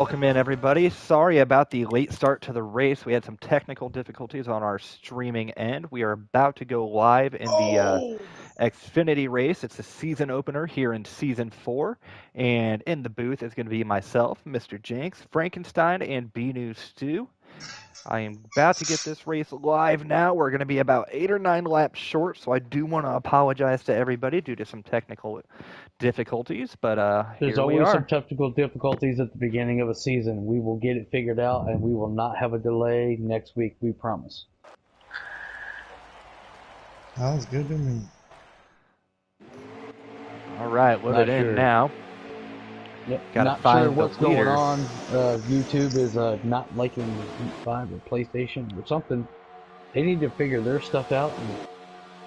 Welcome in, everybody. Sorry about the late start to the race. We had some technical difficulties on our streaming end. We are about to go live in the Xfinity race. It's a season opener here in Season 4. And in the booth is going to be myself, Mr. Jinx, Frankenstein, and B-News Stu. I am about to get this race live now. We're going to be about 8 or 9 laps short, so I do want to apologize to everybody due to some technical difficulties, but There's here we always some are. technical difficulties at the beginning of a season. We will get it figured out, and we will not have a delay next week, we promise. Sounds good to me. All right, loaded in now. Yep. Gotta Not find sure what's the leader. going on. YouTube is not liking Heat 5 or PlayStation or something. They need to figure their stuff out and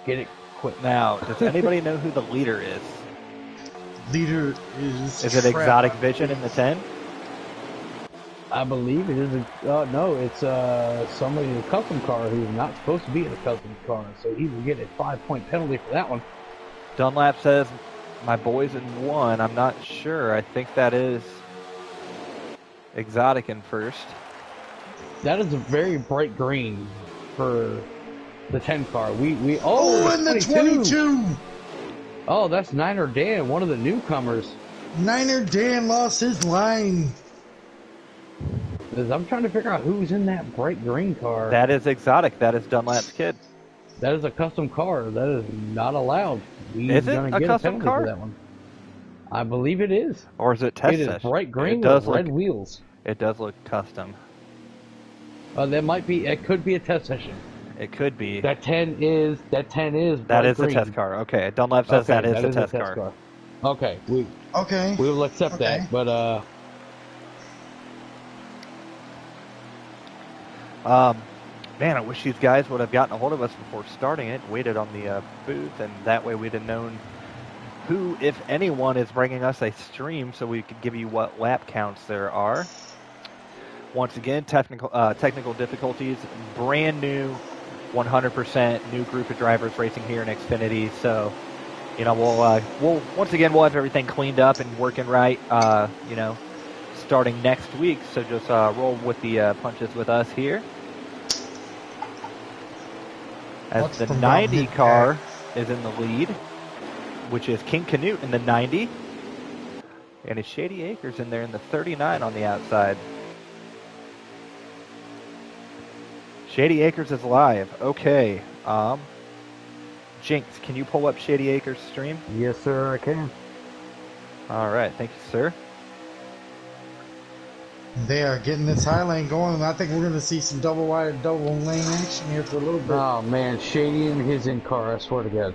get it quick. Now, does anybody know who the leader is? Leader is. Is it Exotic Vision in the 10? I believe it is. No, it's somebody in a custom car who's not supposed to be in a custom car, so he will get a 5-point penalty for that one. Dunlap says, my boys in 1. I'm not sure. I think that is Exotic in first. That is a very bright green for the 10 car. We in the 22! Oh, that's Niner Dan, one of the newcomers. Niner Dan lost his line. I'm trying to figure out who's in that bright green car. That is Exotic. That is Dunlap's kid. That is a custom car. That is not allowed. Is it a custom car? For that one. I believe it is. Or is it test session? It is bright green with red wheels. It does look custom. That might be. It could be a test session. It could be. That 10 is. That is the test car. Okay, Dunlap says that is the test car. Okay, we will accept that. But man, I wish these guys would have gotten a hold of us before starting it, waited on the booth, and that way we'd have known who, if anyone, is bringing us a stream so we could give you what lap counts there are. Once again, technical difficulties, brand new, 100% new group of drivers racing here in Xfinity. So, you know, we'll once again we'll have everything cleaned up and working right. You know, starting next week. So just roll with the punches with us here. As the 90 car is in the lead, which is King Canute in the 90, and it's Shady Acres in there in the 39 on the outside. Shady Acres is live. Okay. Jinx, can you pull up Shady Acres stream? yes, sir, I can. All right. Thank you, sir. They are getting this high lane going, and I think we're going to see some double wide, double lane action here for a little bit. Oh, man. Shady in his in-car, I swear to God.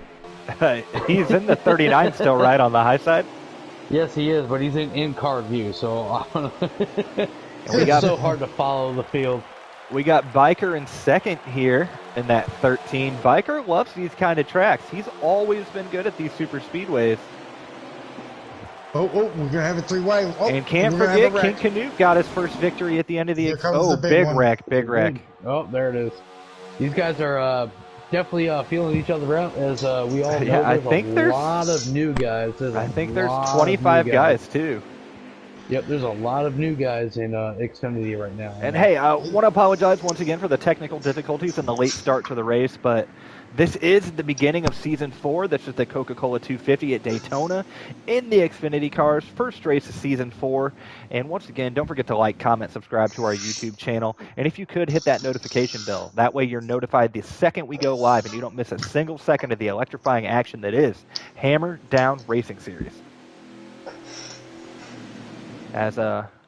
He's in the 39 still, right, on the high side? Yes, he is, but he's in in-car view, so it's so hard to follow the field. We got Biker in second here in that 13. Biker loves these kind of tracks. He's always been good at these super speedways. We're going to have a 3-wide. And can't forget, King Canute got his first victory at the end of the... big wreck. Oh, there it is. These guys are definitely feeling each other out, as we all know. Yeah, I think there's a lot of new guys. I think there's 25 guys, too. Yep, there's a lot of new guys in Xfinity right now. And hey, I want to apologize once again for the technical difficulties and the late start to the race, but this is the beginning of Season 4. This is the Coca-Cola 250 at Daytona in the Xfinity cars. First race of Season 4. And once again, don't forget to like, comment, subscribe to our YouTube channel. And if you could, hit that notification bell. That way you're notified the second we go live and you don't miss a single second of the electrifying action that is Hammer Down Racing Series. As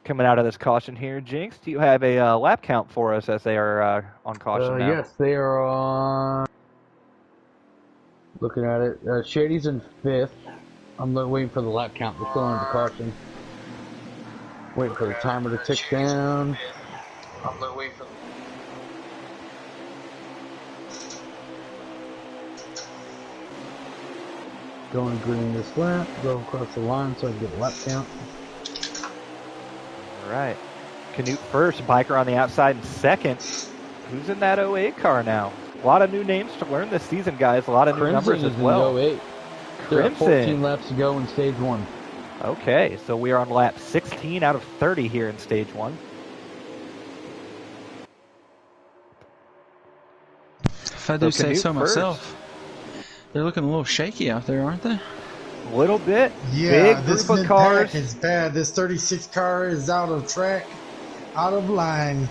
coming out of this caution here, Jinx, do you have a lap count for us as they are on caution now? Yes, they are on... Looking at it, Shady's in 5th. I'm waiting for the lap count. We're still under caution. Waiting for the timer to tick down. I'm waiting for going green this lap. Go across the line so I can get lap count. All right. Canute first, Biker on the outside in second. Who's in that 08 car now? A lot of new names to learn this season, guys. A lot of new numbers as well. Crimson. There are 14 laps to go in stage 1. Okay, so we are on lap 16 out of 30 here in stage 1. If I do say Canute so first. myself, they're looking a little shaky out there, aren't they? A little bit. Yeah, Big this group of mid-pack cars. is bad. This 36 car is out of track, out of line.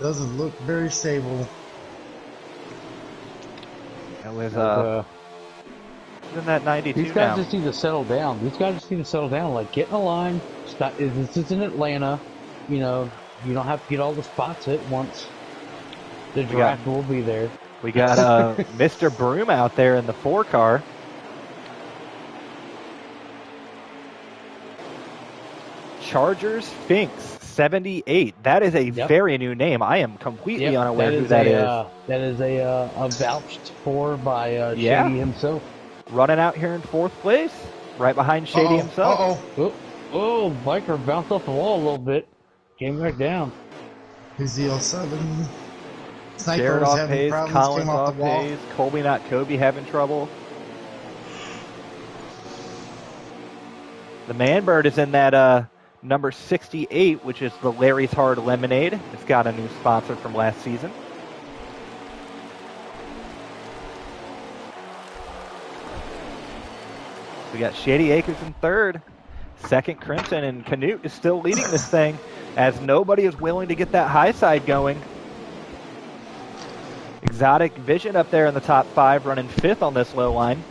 Doesn't look very stable. It was in that These 92 guys now. just need to settle down. These guys just need to settle down. Like, get in a line. Stop. This isn't Atlanta. You know, you don't have to get all the spots at once. The draft will be there. We got Mr. Broom out there in the 4 car. Chargers Finks 78. That is a very new name. I am completely unaware who that is. That is a vouched for by Shady himself. Running out here in 4th place, right behind Shady himself. Oh, biker bounced off the wall a little bit. Came back down. Here's the 07. Sniper Jared was off having pace, problems, Collins came off off the wall. pace, Colby not Kobe having trouble. The Manbird is in that number 68, which is the Larry's Hard Lemonade. It's got a new sponsor from last season. We got Shady Acres in 3rd. 2nd, Crimson, and Canute is still leading this thing as nobody is willing to get that high side going. Exotic Vision up there in the top 5, running 5th on this low line.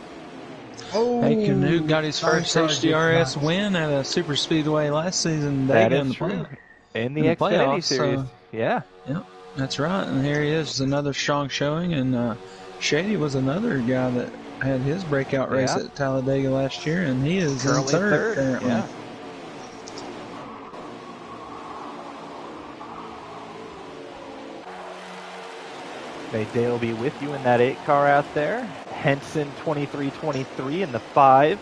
Oh, Hey, Canute got his first HDRS win at a super speedway last season. That is true. In the Xfinity playoffs, series. Yeah. Yep, that's right. And here he is, another strong showing. And Shady was another guy that had his breakout race at Talladega last year, and he is currently in third currently. Yeah. May Dale be with you in that 8 car out there. Henson 2323 in the 5.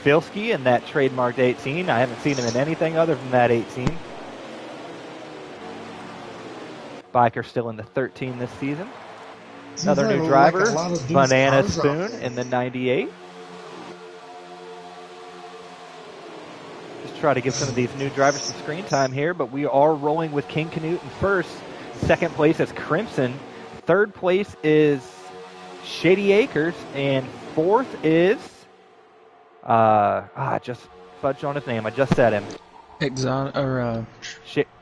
Filski in that trademarked 18. I haven't seen him in anything other than that 18. Biker still in the 13 this season. Another new driver, Banana Spoon in the 98. Just try to give some of these new drivers some screen time here, but we are rolling with King Canute in 1st. 2nd place is Crimson. 3rd place is Shady Acres, and 4th is just fudged on his name. I just said him.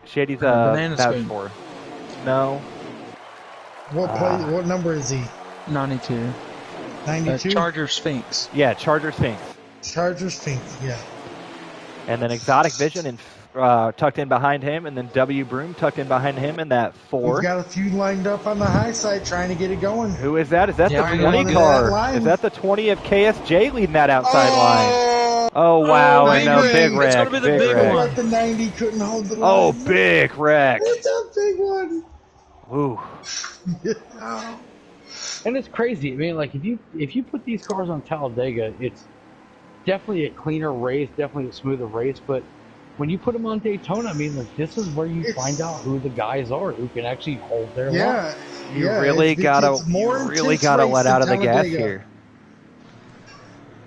Shady's Banana vouched Spoon. for. No. What number is he? 92. 92? Charger Sphinx. Yeah, Charger Sphinx. Charger Sphinx, yeah. And then Exotic Vision and tucked in behind him, and then W Broom tucked in behind him in that 4. We've got a few lined up on the high side trying to get it going. Who is that? Is that the Yeah, 20 car? Is that the 20 of KSJ leading that outside line? Oh, wow. And no, big wreck. It's going to be the big one. But the 90 couldn't hold the line. Oh, big wreck. It's a big one. Woo. And it's crazy. I mean, like, if you put these cars on Talladega, it's definitely a cleaner race, definitely a smoother race, but when you put them on Daytona, I mean, like, this is where you find out who the guys are who can actually hold their line. You really gotta let out of the gas here.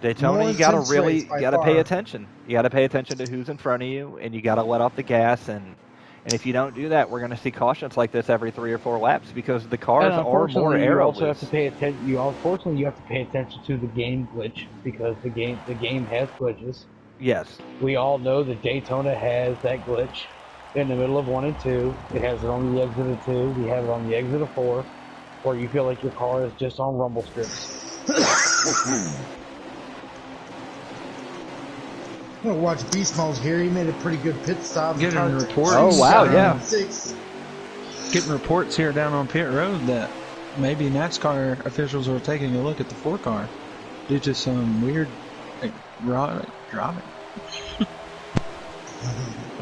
Daytona, you gotta pay attention. You gotta pay attention to who's in front of you, and you gotta let off the gas. And if you don't do that, we're gonna see cautions like this every 3 or 4 laps because the cars are more aero. You also have to pay attention. You have to pay attention to the game glitch because the game has glitches. Yes. We all know that Daytona has that glitch in the middle of 1 and 2. It has it on the exit of 2. We have it on the exit of 4, where you feel like your car is just on rumble strips. I'm gonna watch Beast Mode here. He made a pretty good pit stop. Getting reports. Oh wow, yeah. 6. Getting reports here down on pit road that maybe NASCAR officials are taking a look at the 4 car due to some weird driving. The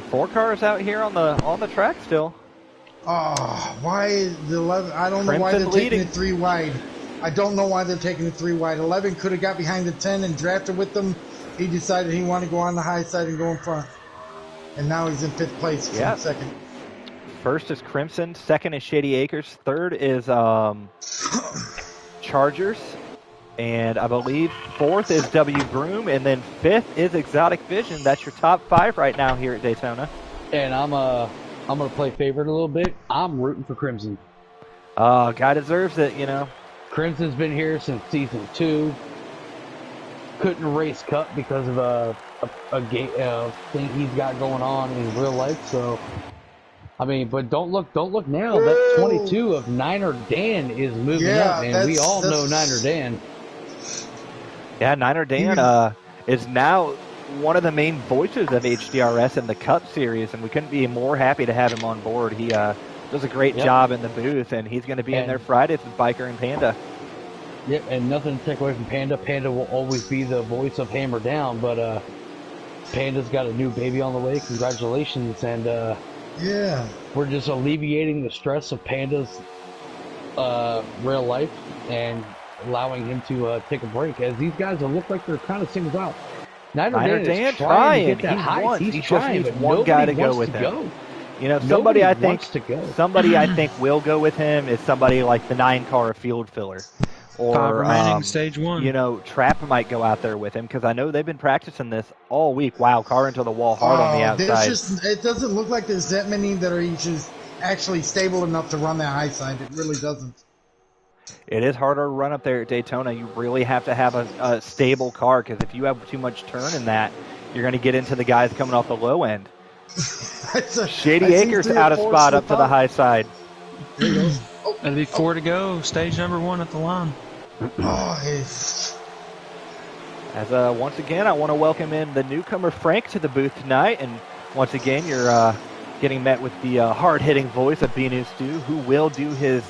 4 cars out here on the track still. Oh, why is the 11? I don't know why they're taking it 3 wide. I don't know why they're taking it 3 wide. 11 could have got behind the 10 and drafted with them. He decided he wanted to go on the high side and go in front. And now he's in 5th place from 2nd. 1st is Crimson. 2nd is Shady Acres. 3rd is Chargers. And I believe 4th is W Broom, and then 5th is Exotic Vision. That's your top 5 right now here at Daytona. And I'm gonna play favorite a little bit. I'm rooting for Crimson. Guy deserves it, you know. Crimson's been here since season 2. Couldn't race Cup because of a thing he's got going on in real life. So, I mean, but don't look now. That 22 of Niner Dan is moving up, and we all know Niner Dan. Yeah, Niner Dan is now one of the main voices of HDRS in the Cup Series, and we couldn't be more happy to have him on board. He does a great job in the booth, and he's going to be in there Fridays with Biker and Panda. Yep, and nothing to take away from Panda. Panda will always be the voice of Hammer Down, but Panda's got a new baby on the way. Congratulations, and we're just alleviating the stress of Panda's real life and allowing him to take a break, as these guys look like they're kind of singled out. Niner Dan is trying to get that height. He's trying, just needs but one guy to go with him. You know, somebody I think will go with him is somebody like the 9-car field filler. Or remaining stage 1. You know, Trap might go out there with him because I know they've been practicing this all week. Wow, car into the wall hard on the outside. It doesn't look like there's that many that are just actually stable enough to run that high side. It really doesn't. It is harder to run up there at Daytona. You really have to have a stable car, because if you have too much turn in that, you're going to get into the guys coming off the low end. Shady Acres out of spot up to the high side. There he goes. That'll be 4 to go. Stage number 1 at the line. As once again, I want to welcome in the newcomer Frank to the booth tonight, and once again, you're getting met with the hard-hitting voice of B-News Stu, who will do his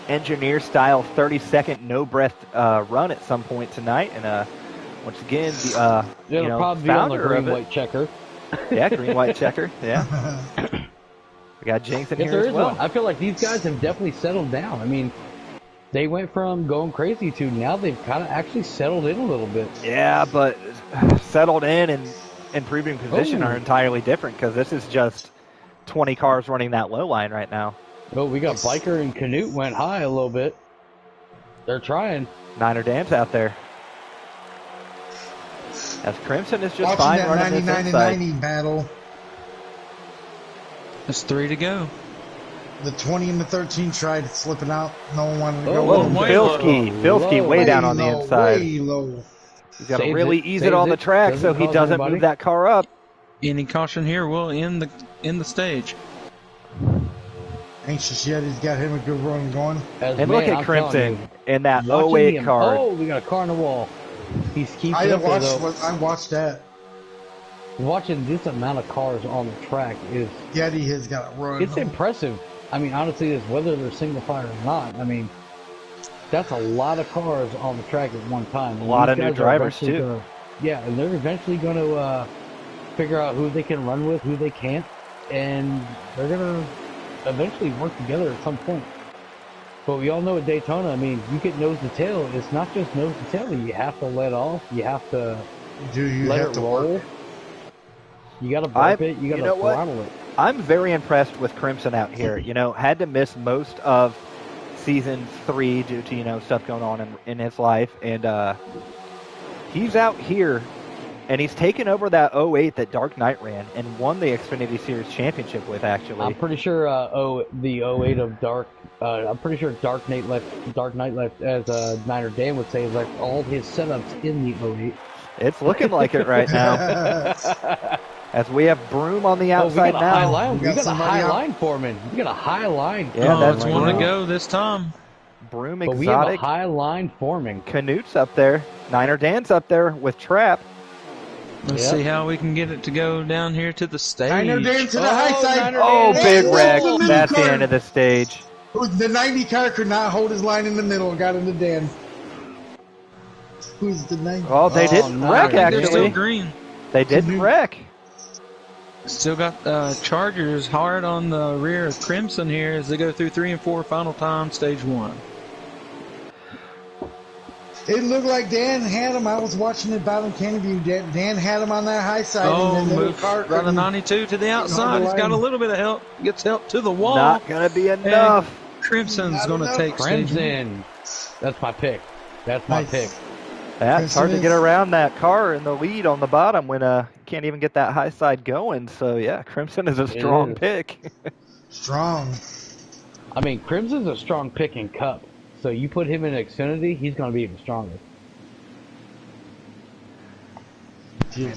engineer-style 30-second no-breath run at some point tonight. And once again, the probably be on the green-white checker. Yeah, green-white checker. Yeah. We got Jinx in here as well. I feel like these guys have definitely settled down. I mean, they went from going crazy to now they've kind of actually settled in a little bit. Yeah, but settled in and improving position are entirely different, because this is just 20 cars running that low line right now. Oh, we got Biker and Canute went high a little bit. They're trying. Niner Dan's out there. As Crimson is just watching fine that running 99 this inside. and 90 battle. That's 3 to go. The 20 and the 13 tried slipping out. No one wanted to go Whoa, with them. Filsky way down on the inside. Way low. He's got to really ease it on the track so he doesn't move that car up. Any caution here will end the stage. Anxious yet, he's got him a good run going. And look at Crimson in that 08 car. Oh, we got a car on the wall. He's keeping I watched that. Watching this amount of cars on the track is... Yeti has got to run. It's impressive. I mean, honestly, is whether they're single file or not. I mean, that's a lot of cars on the track at one time. A lot of new drivers, too. And they're eventually going to figure out who they can run with, who they can't, and they're going to eventually work together at some point. But we all know at Daytona, I mean, you get nose to tail. It's not just nose to tail. You have to let off. You have to let it roll. You got to burp it. You got to throttle it. I'm very impressed with Crimson out here. You know, had to miss most of season 3 due to, stuff going on in his life. And he's out here, and he's taken over that 08 that Dark Knight ran and won the Xfinity Series Championship with, actually. I'm pretty sure the 08 of Dark... I'm pretty sure Dark Knight left, as Niner Dan would say, is like all his setups in the 08. It's looking like it right now. As we have Broom on the outside now. We got a high line foreman. We got a high line. Yeah, that's one to go this time. Broom Exotic. But we have a high line forming. Canute's up there. Niner Dan's up there with Trap. Let's see how we can get it to go down here to the stage. Niner Dan to the high side. Big wreck. That's the end of the stage. The 90 car could not hold his line in the middle. Got into Dan. Who's the 90? Oh, they didn't wreck, actually. They're still green. They didn't wreck. Still got Chargers hard on the rear of Crimson here as they go through 3 and 4 final time, stage 1. It looked like Dan had him. I was watching the bottom camera view. Dan had him on that high side. Running 92 to the outside. He's got a little bit of help. Gets help to the wall. Not going to be enough. And Crimson's going to take Crimson. That's my pick. That's my pick. Yeah, it's hard to get around that car in the lead on the bottom when you can't even get that high side going. So, yeah, Crimson is a strong pick. Strong. I mean, Crimson's a strong pick in Cup. So you put him in Xfinity, he's going to be even stronger. And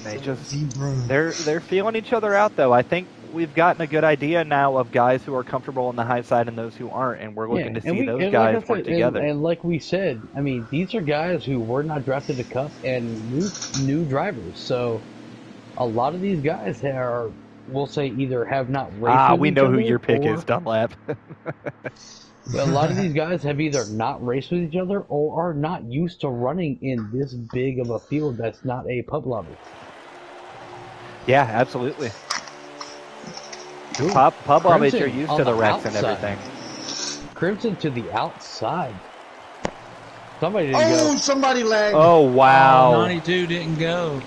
they're feeling each other out, though. I think we've gotten a good idea now of guys who are comfortable on the high side and those who aren't, and we're looking to see those guys work together. And like we said, I mean, these are guys who were not drafted to Cup and new drivers. So a lot of these guys are, we'll say, either have not raced with we each know other who your pick is, Dunlap. A lot of these guys have either not raced with each other or are not used to running in this big of a field that's not a pub lobby. Yeah, absolutely. Pub lobbies are used to the wrecks and everything. Crimson to the outside. Somebody didn't go. Somebody lagged. Oh, wow. 92 didn't go.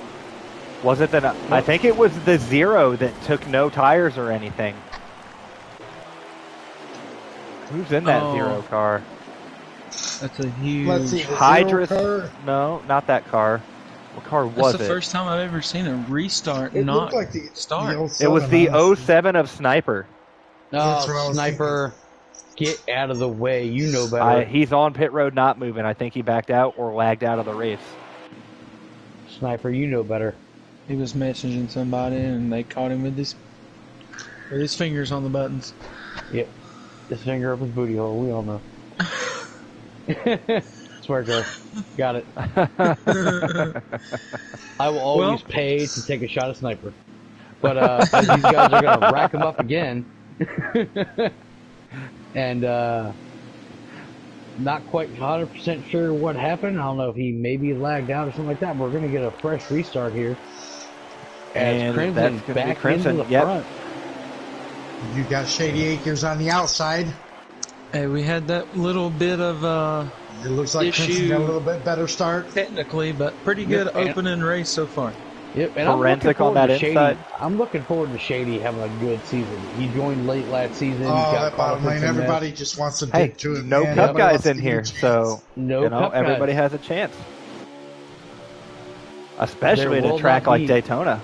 Was it the... I think it was the 0 that took no tires or anything. Who's in that 0 car? That's a huge... Let's see, Hydrus. No, not that car. What car was it? That's the first time I've ever seen a restart looked like the start. It was the 07 of Sniper. Oh, Sniper, get out of the way. You know better. He's on pit road not moving. I think he backed out or lagged out of the race. Sniper, you know better. He was messaging somebody and they caught him with his fingers on the buttons. Yep. His finger up his booty hole. We all know. Swear Joe. Got it. I will always pay to take a shot at Sniper. But these guys are going to rack him up again. And not quite 100% sure what happened. I don't know if he maybe lagged out or something like that. But we're going to get a fresh restart here. As Crimson back into the front. You got Shady Acres on the outside. Hey, we had that little bit of it looks like Crimson got a little bit better start. Technically, but pretty good opening race so far. Yep, and Forensic on that inside. I'm looking forward to Shady having a good season. He joined late last season. That bottom lane, everybody just wants to dig to it. No Cup guys in here, so everybody has a chance. Especially at a track like Daytona.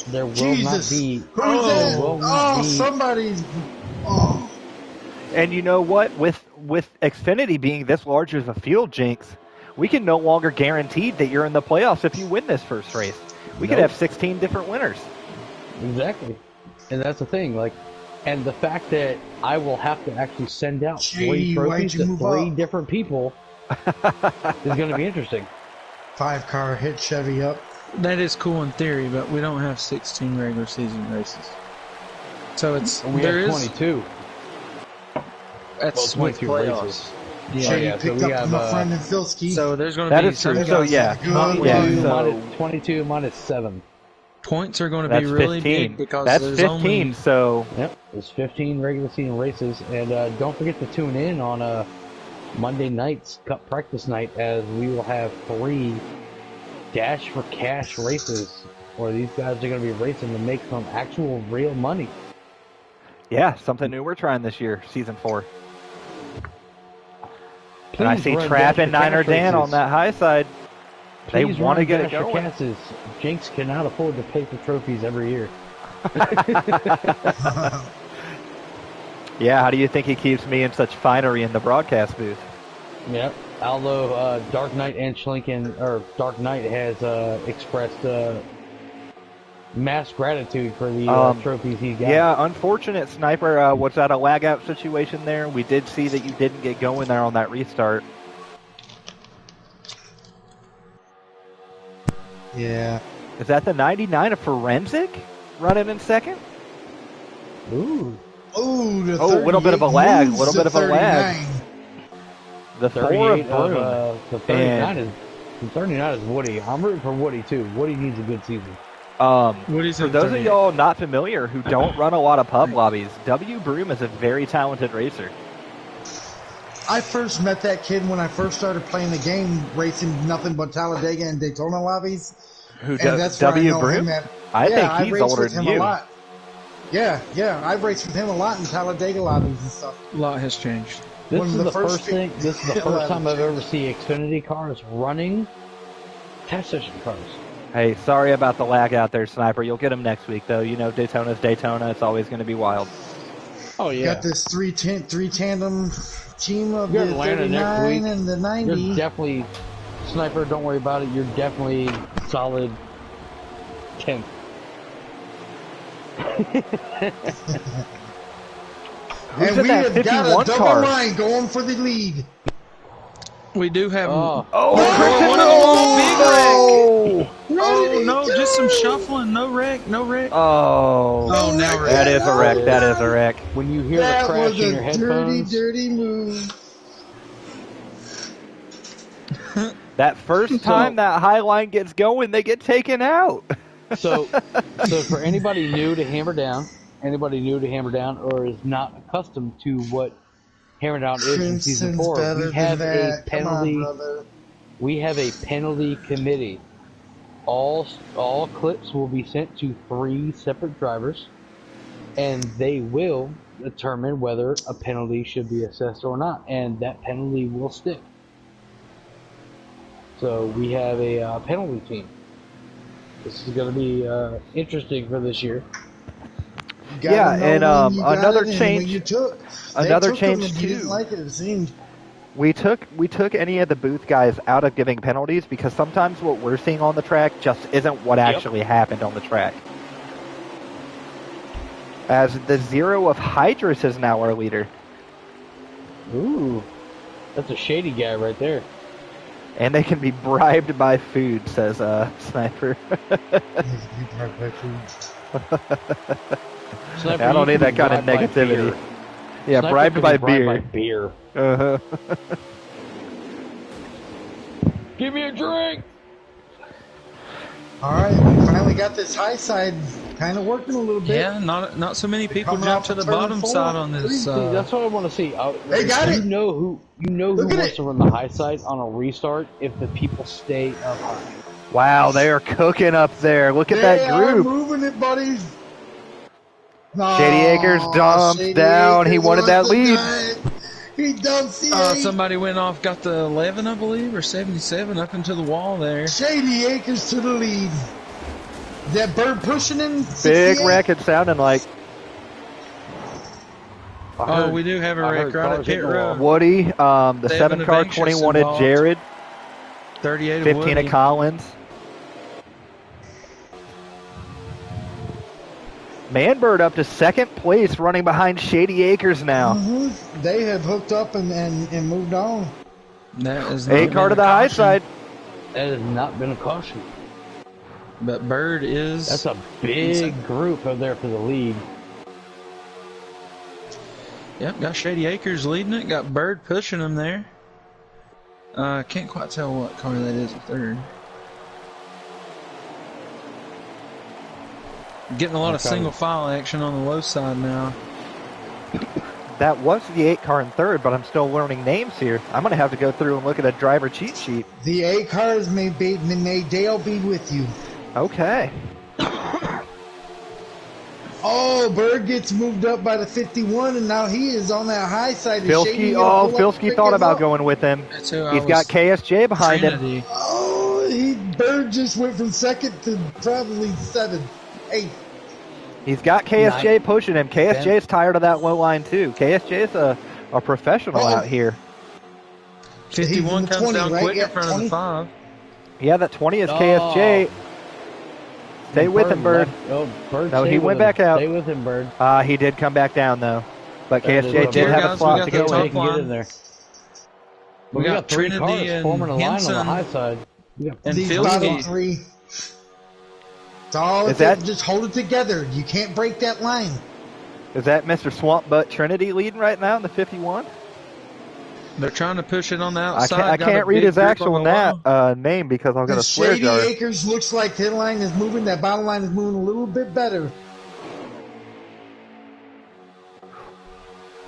There will not be. Who's that? Somebody's. Oh. And you know what? With Xfinity being this large as a field, Jinx, we can no longer guarantee that you're in the playoffs if you win this first race. We could have 16 different winners. Exactly. And that's the thing. And the fact that I will have to actually send out 3 trophies to 3 different people is going to be interesting. 5-car hit Chevy up. That is cool in theory, but we don't have 16 regular season races. So we have 22. That's 22 races. Yeah, picked up from a friend in Filski. So there's going to be... That is true. So, yeah. 22 minus 7. Points are going to be really 15. big because that's there's 15, only... so... Yep, there's 15 regular season races. And don't forget to tune in on Monday night's Cup practice night, as we will have 3 Dash for Cash races where these guys are going to be racing to make some actual real money. Yeah, something new we're trying this year, Season 4. And I see Trap and Niner Dan on that high side. They want to get it going. Jinx cannot afford to pay for trophies every year. Yeah, how do you think he keeps me in such finery in the broadcast booth? Yep. Although Dark Knight and Schlinken, or Dark Knight has expressed mass gratitude for the trophies he got. Yeah, unfortunate, Sniper. Was that a lag out situation there? We did see that you didn't get going there on that restart. Yeah. Is that the 99 of Forensic running in second? Ooh. Ooh, a little bit of a lag. A little bit of a lag. The 4 of Broom. The 39 is Woody. I'm rooting for Woody, too. Woody needs a good season. For those of y'all not familiar who don't run a lot of pub lobbies, W. Broom is a very talented racer. I first met that kid when I first started playing the game, racing nothing but Talladega and Daytona lobbies. Who does W. Broom? I think he's older than you. Yeah, I've raced with him a lot in Talladega lobbies and stuff. A lot has changed. This is the first time I've ever seen Xfinity cars running test session cars. Hey, sorry about the lag out there, Sniper. You'll get them next week, though. You know, Daytona's Daytona. It's always going to be wild. Oh, yeah. Got this three tandem team of You're the Atlanta next 39 week. and the 90. You're definitely, Sniper, don't worry about it. You're definitely solid 10th. And we have got a double line going for the lead. We do have. Oh, no, just some shuffling. No wreck. Oh, now we're that is a wreck. That is a wreck. When you hear the crash in your headphones. Dirty move. That first time that high line gets going, they get taken out. So for anybody new to Hammer Down, or is not accustomed to what Hammer Down is in season 4, we have a penalty. We have a penalty committee. All clips will be sent to 3 separate drivers, and they will determine whether a penalty should be assessed or not, and that penalty will stick. So we have a penalty team. This is going to be interesting for this year. Yeah, and another change. Another change too. Didn't like it, it seemed. We took any of the booth guys out of giving penalties because sometimes what we're seeing on the track just isn't what actually happened on the track. As the 0 of Hydrus is now our leader. Ooh, that's a shady guy right there. And they can be bribed by food, says Sniper. Sniper, I don't need that kind of negativity. Yeah, bribed by beer. Uh-huh. Give me a drink! Alright, we finally got this high side kind of working a little bit. Yeah, not so many people jump to the bottom side on this. That's what I want to see. They got it! You know who wants to run the high side on a restart if the people stay up high. Wow, they are cooking up there. Look at that group. They are moving it, buddies. Shady Acres dumps down. He wanted that lead. He dumps the 8. Somebody went off, got the 11, I believe, or 77 up into the wall there. Shady Acres to the lead. That bird pushing in. Big wreck, it sounded like. We do have a wreck right at pit road. Woody, the 7 car, 21 at Jared. 38 15 at Collins. Manbird up to 2nd place, running behind Shady Acres now. Mm-hmm. They have hooked up and moved on. That is 8 car to the high side. That has not been a caution. But Bird is... That's a big group out there for the lead. Yep, got Shady Acres leading it. Got Bird pushing him there. Can't quite tell what car that is at 3rd. Getting a lot of single file action on the low side now. That was the 8 car in 3rd, but I'm still learning names here. I'm going to have to go through and look at a driver cheat sheet. The 8 cars may Dale be with you. Okay. Oh, Bird gets moved up by the 51, and now he is on that high side. Filsky thought about going with him. He's got KSJ behind him. Oh, Bird just went from 2nd to probably 7th, 8th. He's got KSJ pushing him. KSJ is tired of that low line too. KSJ is a professional out here. 51 comes down quick in front of the 5. Yeah, that 20 is KSJ. Stay with him, Bird. No, he went back out. Stay with him, Bird. He did come back down though, but KSJ did have a slot to go in. Get in there. We got 3 cars forming a line on the high side. And these bottom 3. It's all just hold it together. You can't break that line. Is that Mr. Swamp Butt Trinity leading right now in the 51? They're trying to push it on the outside. I can't read his actual name because I'll get a swear jar. Shady Acres looks like his line is moving. That bottom line is moving a little bit better.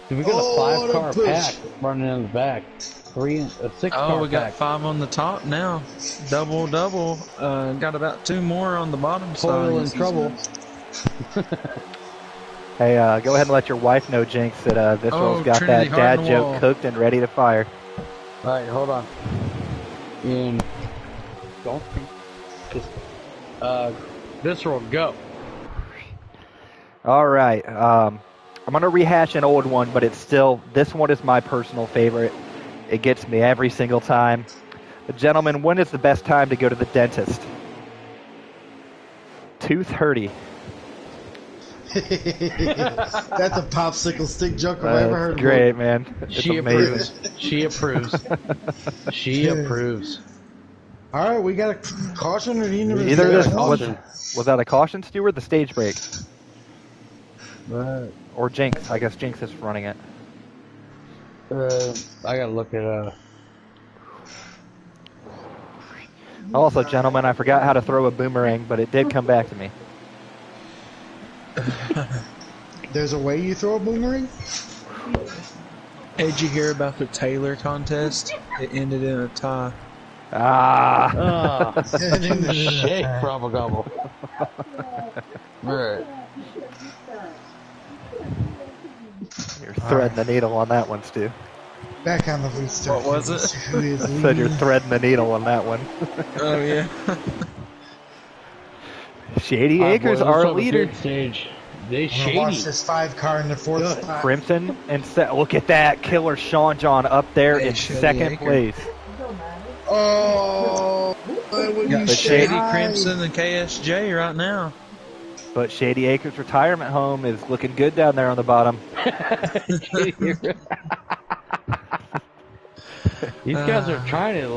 We got a 5-car pack running in the back. 6 car we got 5 on the top now. Double. Got about 2 more on the bottom side. In trouble. Hey, go ahead and let your wife know, Jinx, that Visceral's got Trinity that dad joke cooked and ready to fire. All right, hold on. Don't think Just, visceral, go. All right. I'm going to rehash an old one, but this one is my personal favorite. It gets me every single time. Gentlemen, when is the best time to go to the dentist? 2:30. That's a popsicle stick joke if I ever heard great, of. Man. It's she amazing. approves. She approves. She approves. All right, we got a caution or Either this was that a caution, Stewart? The stage break. Or Jinx. I guess Jinx is running it. I gotta look at Also, gentlemen, I forgot how to throw a boomerang, but it did come back to me. There's a way you throw a boomerang? Did you hear about the Taylor contest? It ended in a tie. Shake, Bravo Gobble. Alright. You're threading the needle on that one, Stu. Back on the restart. What was it? Said you're threading the needle on that one. Oh, yeah. Shady Acres, our leader. Stage. They shady. Watch this 5 car in the 4th spot. Crimson and look at that killer Sean John up there in second place. Oh, got the Shady Crimson and KSJ right now. But Shady Acres Retirement Home is looking good down there on the bottom. These guys are trying to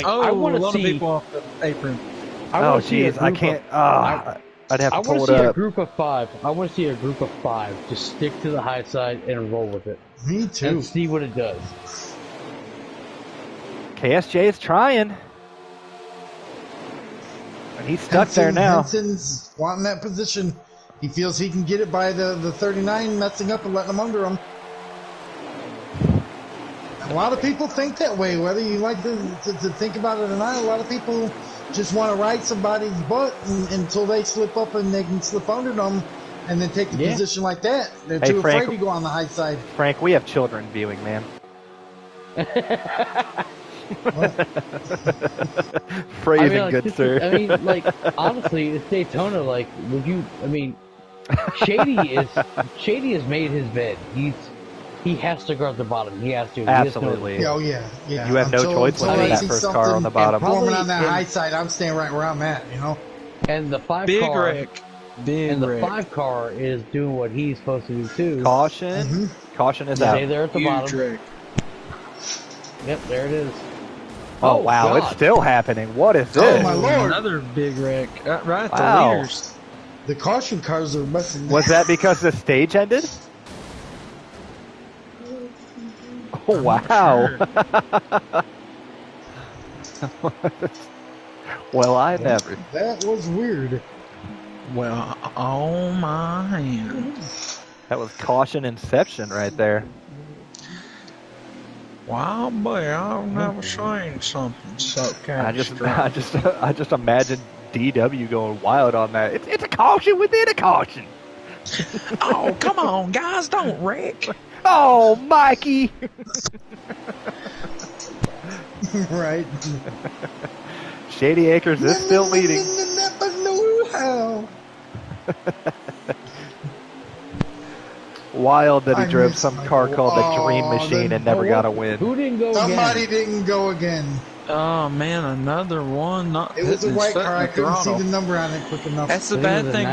I want to see people off the apron. Oh jeez, I can't. I'd have to pull it up. I want to see a group of 5. I want to see a group of 5 just stick to the high side and roll with it. Me too. And see what it does. KSJ is trying. And he's stuck there now. Henson's wanting that position. He feels he can get it by the 39, messing up and letting them under him. A lot of people think that way, whether you like to think about it or not. A lot of people just want to ride somebody's butt until they slip up and they can slip under them and then take the position like that. They're too afraid to go on the high side. Frank, we have children viewing, man. Phrasing, good sir. Honestly, it's Daytona. Shady has made his bed. He has to guard the bottom. He has to. Absolutely. Oh yeah. You have no choice when you that first car on the bottom. Probably on that high side, I'm staying right where I'm at. And the 5 Big car. wreck. And the 5 car is doing what he's supposed to do too. Caution. Mm-hmm. Caution is out. Stay there at the bottom. Wreck. Yep, there it is. Oh wow, God. It's still happening. What is this? Oh my lord! Another big wreck. Right at the leaders. The caution cars are messing. Was that because the stage ended? Oh wow. Well, I never. That was weird. Well, oh my. That was caution inception right there. Wow, boy, I've never seen something so I just imagine DW going wild on that. It's a caution within a caution. Oh, come on, guys, don't wreck. Oh, Mikey. Right. Shady Acres is still leading. Wild that he drove some car called the Dream Machine and never got a win. Who didn't go Somebody again? didn't go again. Oh man, another one. It was a white car. I couldn't see the number on it quick enough. That's the bad thing.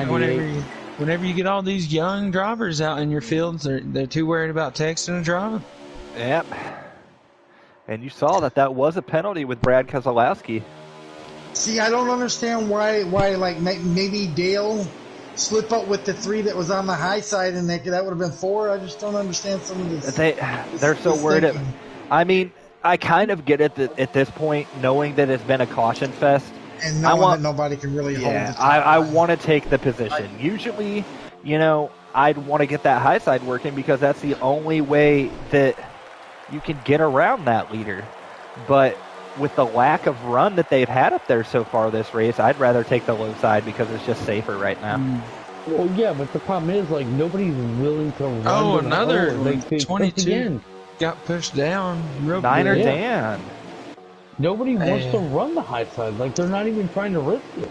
Whenever you get all these young drivers out in your fields, they're too worried about texting and driving. Yep. And you saw that was a penalty with Brad Keselowski. See, I don't understand why like maybe Dale slip up with the 3 that was on the high side and that would have been 4. I just don't understand some of this. They're so worried. I mean, I kind of get it at this point, knowing that it's been a caution fest. And knowing that nobody can really hold it. I want to take the position. Usually, I'd want to get that high side working because that's the only way that you can get around that leader. But with the lack of run that they've had up there so far this race, I'd rather take the low side because it's just safer right now. Well, yeah, but the problem is, nobody's willing to run. Oh, another 22 got pushed down. Niner Dan. Nobody wants to run the high side. Like, they're not even trying to risk it.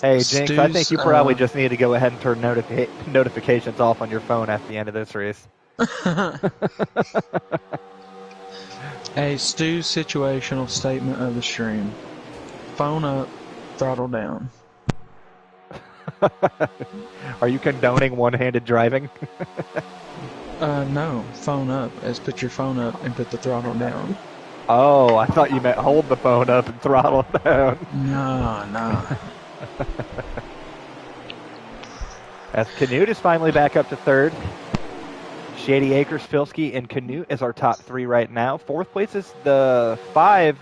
Hey, Jinx, I think you probably just need to go ahead and turn notifications off on your phone at the end of this race. Hey, Stu's situational statement of the stream. Phone up, throttle down. Are you condoning one-handed driving? No, phone up. Let's put your phone up and put the throttle down. Oh, I thought you meant hold the phone up and throttle down. No. As Canute is finally back up to third. Shady Acres, Filski, and Canute is our top three right now. Fourth place is the 5.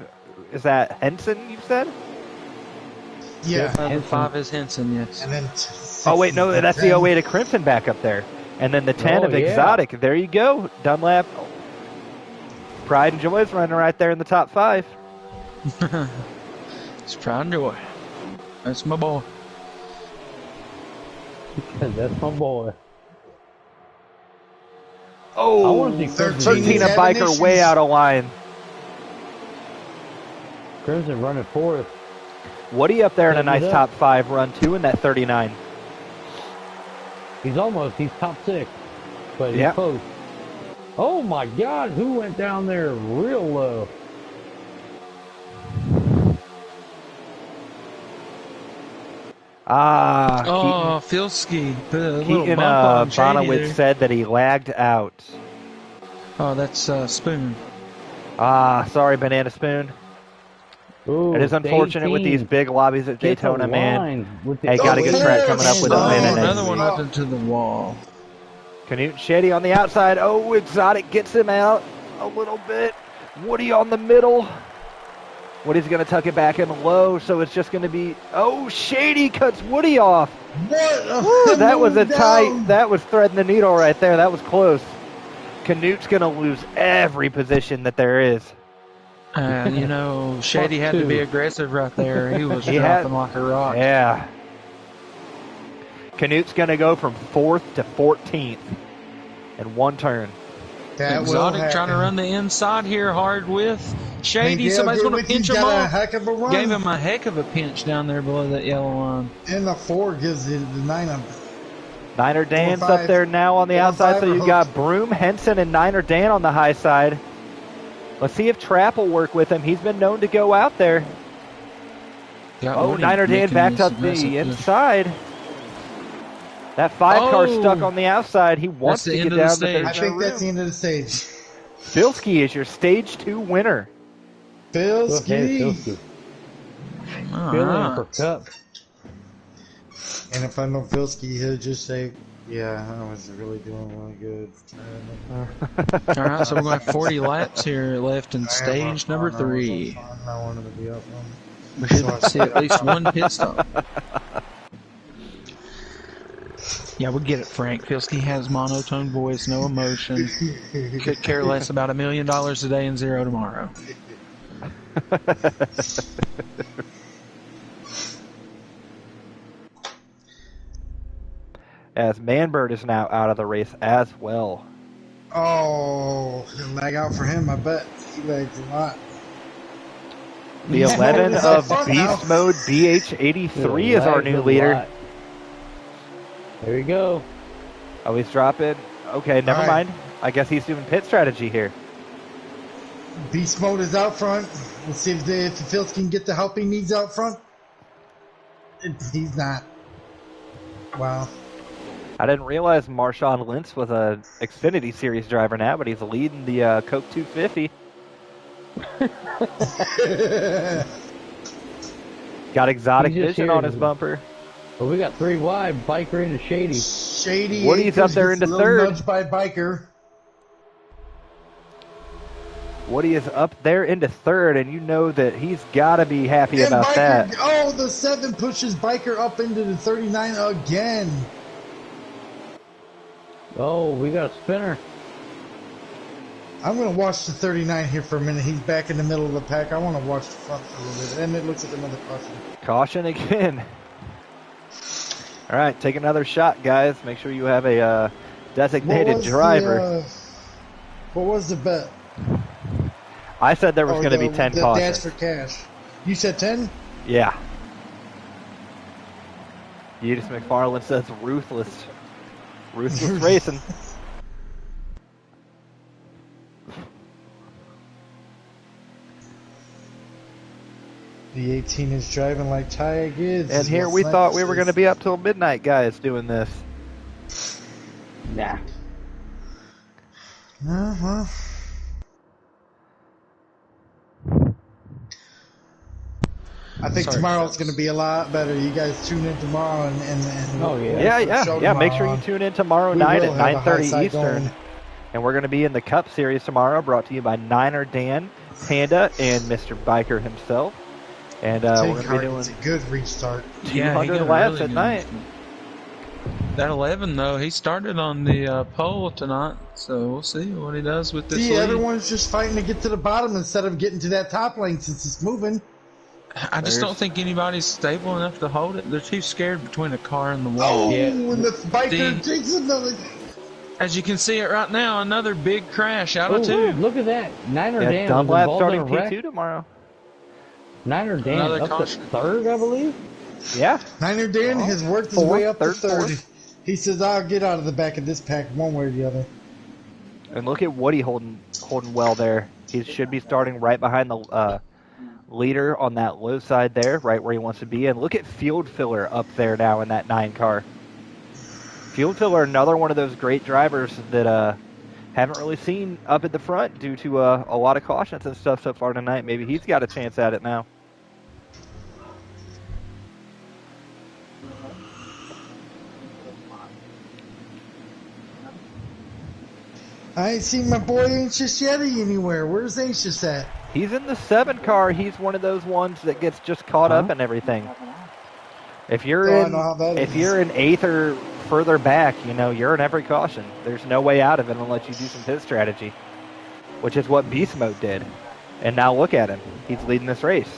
Is that Henson, you said? Yeah. The 5 is Henson, yes. And then Oh, wait, no, that's 10. the 08 of Crimson back up there. And then the 10 of Exotic. There you go, Dunlap. Pride and Joy is running right there in the top 5. It's Pride and Joy. That's my boy. That's my boy. Oh, 13 of Biker way out of line. Crimson running fourth. Woody up there in a nice top 5 run, too, in that 39. He's top 6. But he's close. Oh my God, who went down there real low? Filski. Keaton Bonowitz said that he lagged out. Oh, that's Spoon. Sorry, Banana Spoon. Ooh, it is unfortunate with these big lobbies at Daytona, man. Hey, got a good track coming up with a minute. Another one up into the wall. Canute and Shady on the outside. Oh, Exotic gets him out a little bit. Woody on the middle. Woody's going to tuck it back in low, so it's just going to be... Oh, Shady cuts Woody off. Woo, that was a tight... That was threading the needle right there. That was close. Canute's going to lose every position that there is. Shady had to be aggressive right there. He was dropping like a rock. Yeah. Canute's going to go from 4th to 14th in one turn. Exotic trying to run the inside here hard with Shady. Somebody's going to pinch him off. Gave him a heck of a pinch down there below that yellow line. And the 4 gives it the 9. Niner Dan's up there now on the outside, so you got Broom, Henson, and Niner Dan on the high side. Let's see if Trapp will work with him. He's been known to go out there. Niner Dan backed up the inside. That 5 car stuck on the outside. He wants to get down the I think that's the end of the stage. Filski is your stage 2 winner. Filski. Filling for Cup. And if I know Filski, he'll just say, yeah, I was really doing really good. All right, so we're going to have 40 laps here left in stage number 3. I wanted to be up on. We should see at least one pit stop. Yeah, we get it, Frank. Filski has monotone voice, no emotion. Could care less about $1 million today and 0 tomorrow. As Manbird is now out of the race as well. Oh, he'll lag out for him, I bet. He lags a lot. The 11 of Beast Mode BH83 is our new leader. There we go. Oh, he's dropping. Okay, never mind. I guess he's doing pit strategy here. Beast Mode is out front. We'll see if the Filski can get the help he needs out front. He's not. Wow. I didn't realize Marshawn Lynch was a Xfinity Series driver now, but he's leading the Coke 250. Got Exotic Vision on his bumper. Well, we got 3 wide. Biker into Shady. Woody's up there into third. Nudged by Biker. Woody is up there into third, and you know that he's got to be happy about Biker, that. Oh, the 7 pushes Biker up into the 39 again. Oh, we got a spinner. I'm going to watch the 39 here for a minute. He's back in the middle of the pack. I want to watch the front for a little bit. And it looks like another caution. Caution again. All right, take another shot, guys. Make sure you have a designated driver. What was the bet? I said there was going to be 10 the cautions. dash for cash. You said 10? Yeah. Eudes McFarland says ruthless. Ruthless racing. The 18 is driving like Tigers. And here we thought we were going to be up till midnight, guys, doing this. Nah. Uh-huh. I think tomorrow's going to be a lot better. You guys tune in tomorrow and oh yeah, yeah. Make sure you tune in tomorrow night at 9:30 Eastern, and we're going to be in the Cup Series tomorrow, brought to you by Niner Dan, Panda, and Mr. Biker himself. And we're going to be doing a good restart. 200 laps at night. That 11 though, he started on the pole tonight, so we'll see what he does with this. See, everyone's just fighting to get to the bottom instead of getting to that top lane since it's moving. I just don't think anybody's stable enough to hold it. They're too scared between a car and the wall. Oh, and the biker takes another. As you can see it right now, another big crash out of 2. Look at that. Niner Dan Dunlap was starting involved in a wreck. P2 tomorrow. Niner Dan up to 3rd, I believe. Yeah. Niner Dan has worked his way up to 3rd. He says, "I'll get out of the back of this pack one way or the other." And look at Woody holding well there. He should be starting right behind the leader on that low side there, right where he wants to be. And look at Field Filler up there now in that 9 car. Field Filler, another one of those great drivers that haven't really seen up at the front due to a lot of cautions and stuff so far tonight. Maybe he's got a chance at it now. I ain't seen my boy Anxious Yeti anywhere. Where's Anxious at? He's in the 7 car. He's one of those ones that gets just caught up in everything. If you're in 8th or further back, you're in every caution. There's no way out of it unless you do some pit strategy, which is what Beast Mode did. And now look at him. He's leading this race.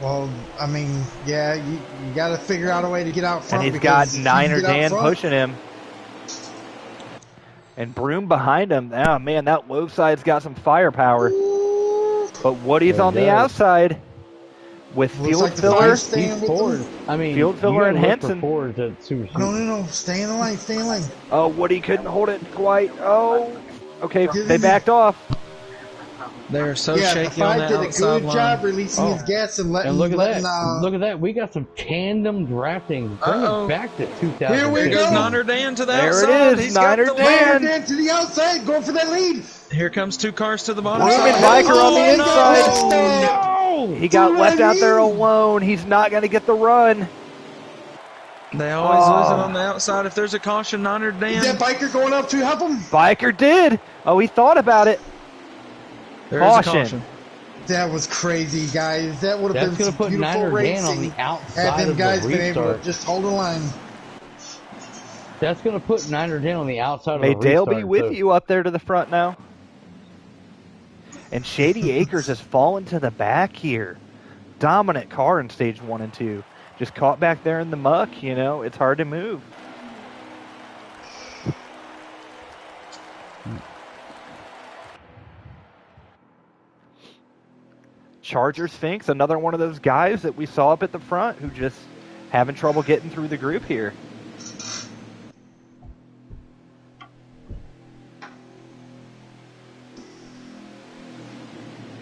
Well, I mean, yeah, you got to figure out a way to get out front. And he's got Niner Dan pushing him. And Broom behind him. Oh, man, that low side's got some firepower. But Woody's on the outside with Field Filler. Field Filler and Henson. No. Stay in the lane. Stay in the lane. Oh, Woody couldn't hold it quite. Oh, okay. They backed off. They're so shaky on that outside line. did a good job releasing his gas and letting. And look at that! Look at that! We got some tandem drafting. Bring it back to 2000. Here we go. Niner Dan to the outside. There it is. Niner Dan to the outside, going for that lead. Here comes 2 cars to the bottom. Broom and Biker on the inside. No! He got left out there alone. He's not going to get the run. They always lose it on the outside. If there's a caution, Niner Dan. Is that Biker going up to help him? Biker did. Oh, he thought about it. Caution. That was crazy, guys. That would have been some put beautiful Niner racing. Dan on the outside had them of guys the been able to restart. just hold a line. That's going to put Niner Dan on the outside of May the restart. Dale be with you up there to the front now. And Shady Acres has fallen to the back here. Dominant car in stage 1 and 2. Just caught back there in the muck, it's hard to move. Charger Sphinx, another one of those guys that we saw up at the front who just having trouble getting through the group here.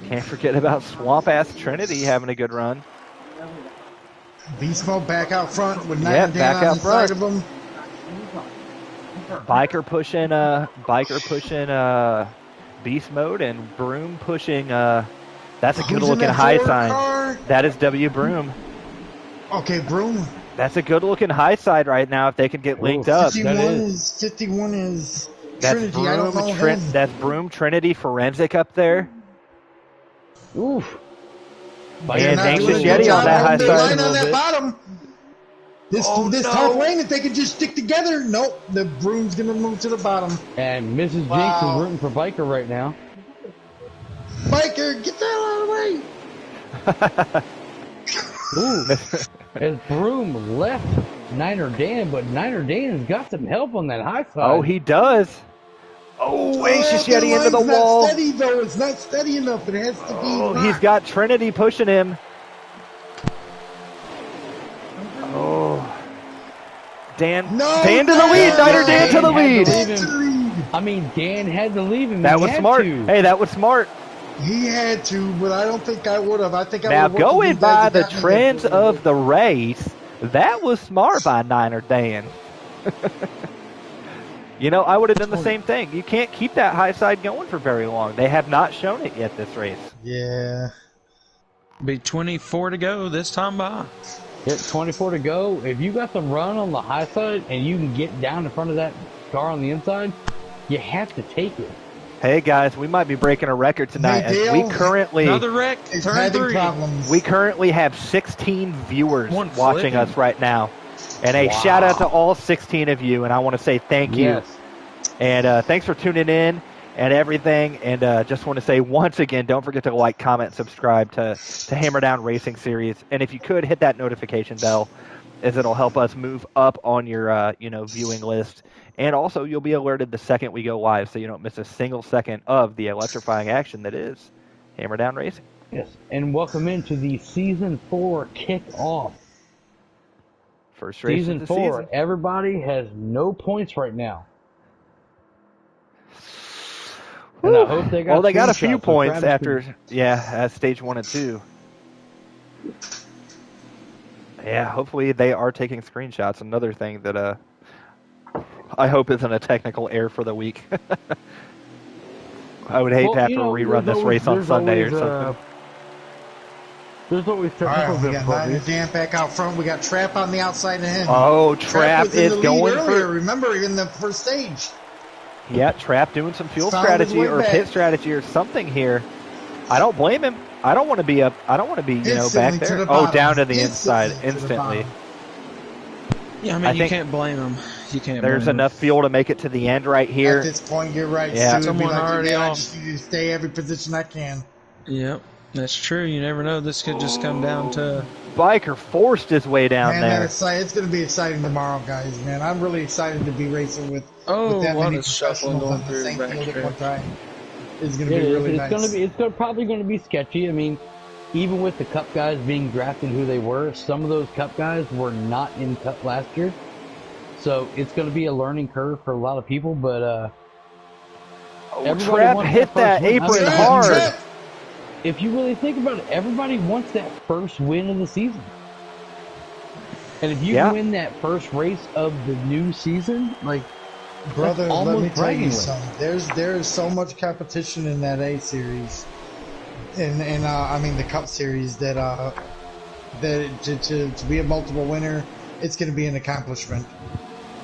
Can't forget about Swamp Ass Trinity having a good run. Beast Mode back out front with Niner Dan on the side of him. Biker pushing Beast Mode and Broom pushing that's a good looking high sign. Car? That is W Broom. Okay, Broom. That's a good looking high side right now if they can get linked up. 51 is Trinity. Broom, I don't know him. That's Broom Trinity Forensic up there. Oof. And Anxious Yeti on that high side. On that bottom. This top lane, if they can just stick together, nope. The Broom's going to move to the bottom. And Mrs. Jinx is rooting for Biker right now. Biker, get the hell out of the way. Ooh. As Broom left Niner Dan, but Niner Dan has got some help on that high side. Oh, he does. Oh, anxious Yeti into the wall. Not steady, though. It's not steady enough. It has to be. Oh, he's got Trinity pushing him. Oh. Dan to the lead. Niner Dan to the lead. I mean, Dan had to leave him. That was smart. Hey, that was smart. He had to, but I don't think I would have. I think I now, would have. Going by the trends of the race, that was smart by Niner Dan. You know, I would have done the same thing. You can't keep that high side going for very long. They have not shown it yet this race. Yeah. Be 24 to go this time by. Yeah, 24 to go. If you got them run on the high side and you can get down in front of that car on the inside, you have to take it. Hey guys, we might be breaking a record tonight. Hey, as we currently another wreck. Turn 3. We currently have 16 viewers watching us right now. And a shout out to all 16 of you, and I want to say thank you. Yes. And thanks for tuning in and everything. And just want to say once again, don't forget to like, comment, subscribe to Hammer Down Racing Series. And if you could, hit that notification bell, as it'll help us move up on your viewing list. And also, you'll be alerted the second we go live, so you don't miss a single second of the electrifying action that is Hammer Down Racing. Yes, and welcome into the Season 4 kickoff. First race Season of the 4. season. Everybody has no points right now. And I hope they got. Well, they got a few points after, stage 1 and 2. Yeah, hopefully they are taking screenshots. Another thing that I hope isn't a technical error for the week. I would hate to have to rerun this race on Sunday or something. There's always technical difficulties. We got Niner Dan back out front. We got Trap on the outside of him. Oh, Trap is going earlier. Remember, in the first stage. Yeah, Trap doing some fuel strategy or pit strategy or something here. I don't blame him. I don't want to be up. I don't want to be, back there. Down to the inside instantly. Yeah, I mean, you can't blame him. You can't. There's enough fuel to make it to the end right here. At this point, you're right. Yeah, someone already off. I just need to stay every position I can. Yep, that's true. You never know. This could just come down to. Biker forced his way down there. It's going to be exciting tomorrow, guys. Man, I'm really excited to be racing with that many professionals on the same field at one time. It's going to be really nice. It's probably going to be sketchy. I mean, even with the Cup guys being drafted who they were, some of those Cup guys were not in Cup last year. So it's going to be a learning curve for a lot of people. But Trap hit that apron hard. If you really think about it, everybody wants that first win of the season. And if you win that first race of the new season, brother, let me tell you something. There's so much competition in that A series, and I mean the Cup series that to be a multiple winner, it's going to be an accomplishment.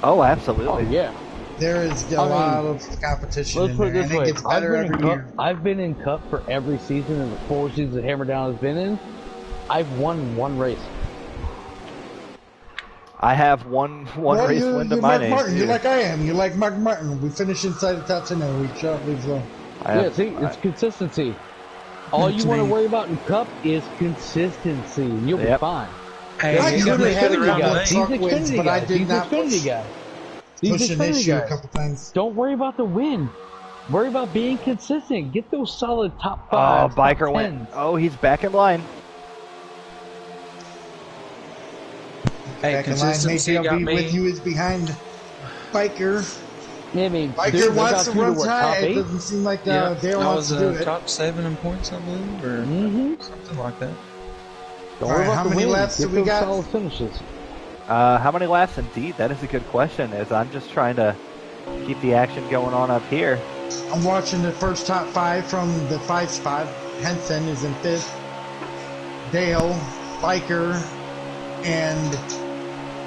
Oh, absolutely. Oh, yeah. There is a lot of competition in there, and it gets better every year. I've been in Cup for every season, and the 4 seasons that Hammer Down has been in, I've won 1 race. I have one race win to my name. Martin. You're like I am. You're like Mark Martin. We finish inside the top 10 every week. Shut up, leave alone. It's consistency. All you want to worry about in Cup is consistency. You'll be fine. Hey, I could have had a couple of truck wins, but I did not push an issue a couple times. Don't worry about the win. Worry about being consistent. Get those solid top 5. Oh, Biker went. Oh, he's back in line. Hey, back in line. Maybe I'll be with you is behind Biker. Yeah, I mean, Biker wants to run high. It doesn't seem like Dale wants to do it. Top 7 in points, I believe, or something like that. All right, how many laps do we got? Solid finishes. How many laps indeed? That is a good question, as I'm just trying to keep the action going on up here. I'm watching the first top 5 from the 5 spot. Henson is in 5th. Dale, Biker, and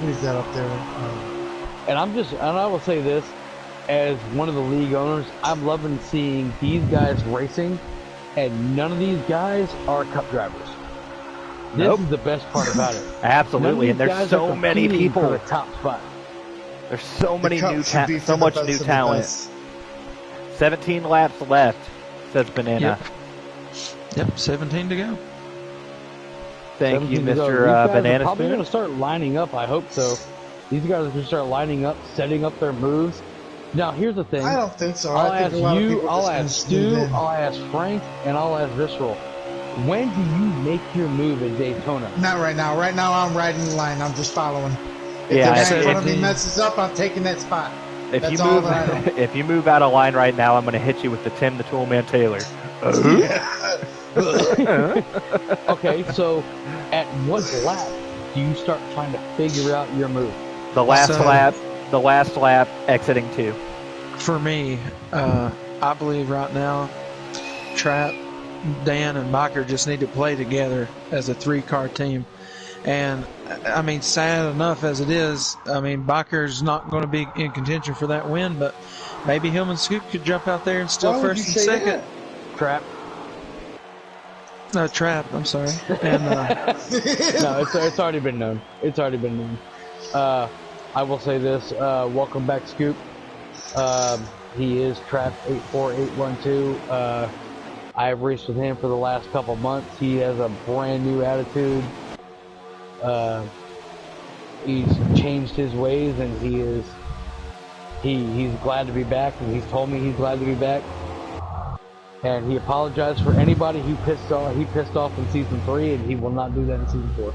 who's that up there? And I will say this, as one of the league owners, I'm loving seeing these guys racing, and none of these guys are Cup drivers. This is the best part about it. Absolutely, and there's so many people for the top spot. There's so many so much new talent. 17 laps left, says Banana. Yep, 17 to go. Thank you, Mr. Banana Spoon. Probably going to start lining up. I hope so. These guys are going to start lining up, setting up their moves. Now here's the thing. I don't think so. I'll I think ask a lot of you, people I'll just ask gonna Stu, smooth in. I'll ask Frank, and I'll ask Visceral. When do you make your move at Daytona? Not right now. Right now, I'm riding the line. I'm just following. If Yeah, the guy in front of me 17. messes up, I'm taking that spot. If That's you all move, that I know. if you move out of line right now, I'm going to hit you with the Tim the Toolman Taylor. Okay, so at what lap do you start trying to figure out your move? The last So- lap. The last lap, exiting 2. For me, I believe right now, Trap, Dan, and Biker just need to play together as a 3-car team. And, I mean, sad enough as it is, I mean, Biker's not going to be in contention for that win, but maybe him and Scoop could jump out there and still Why would you first and say second. that? Trap. No, Trap, I'm sorry. And, No, it's already been known. It's already been known. I will say this. Welcome back, Scoop. He is Trap 84812. I have raced with him for the last couple months. He has a brand new attitude. He's changed his ways, and he's glad to be back, and he's told me he's glad to be back. And he apologized for anybody he pissed off in season 3, and he will not do that in season 4.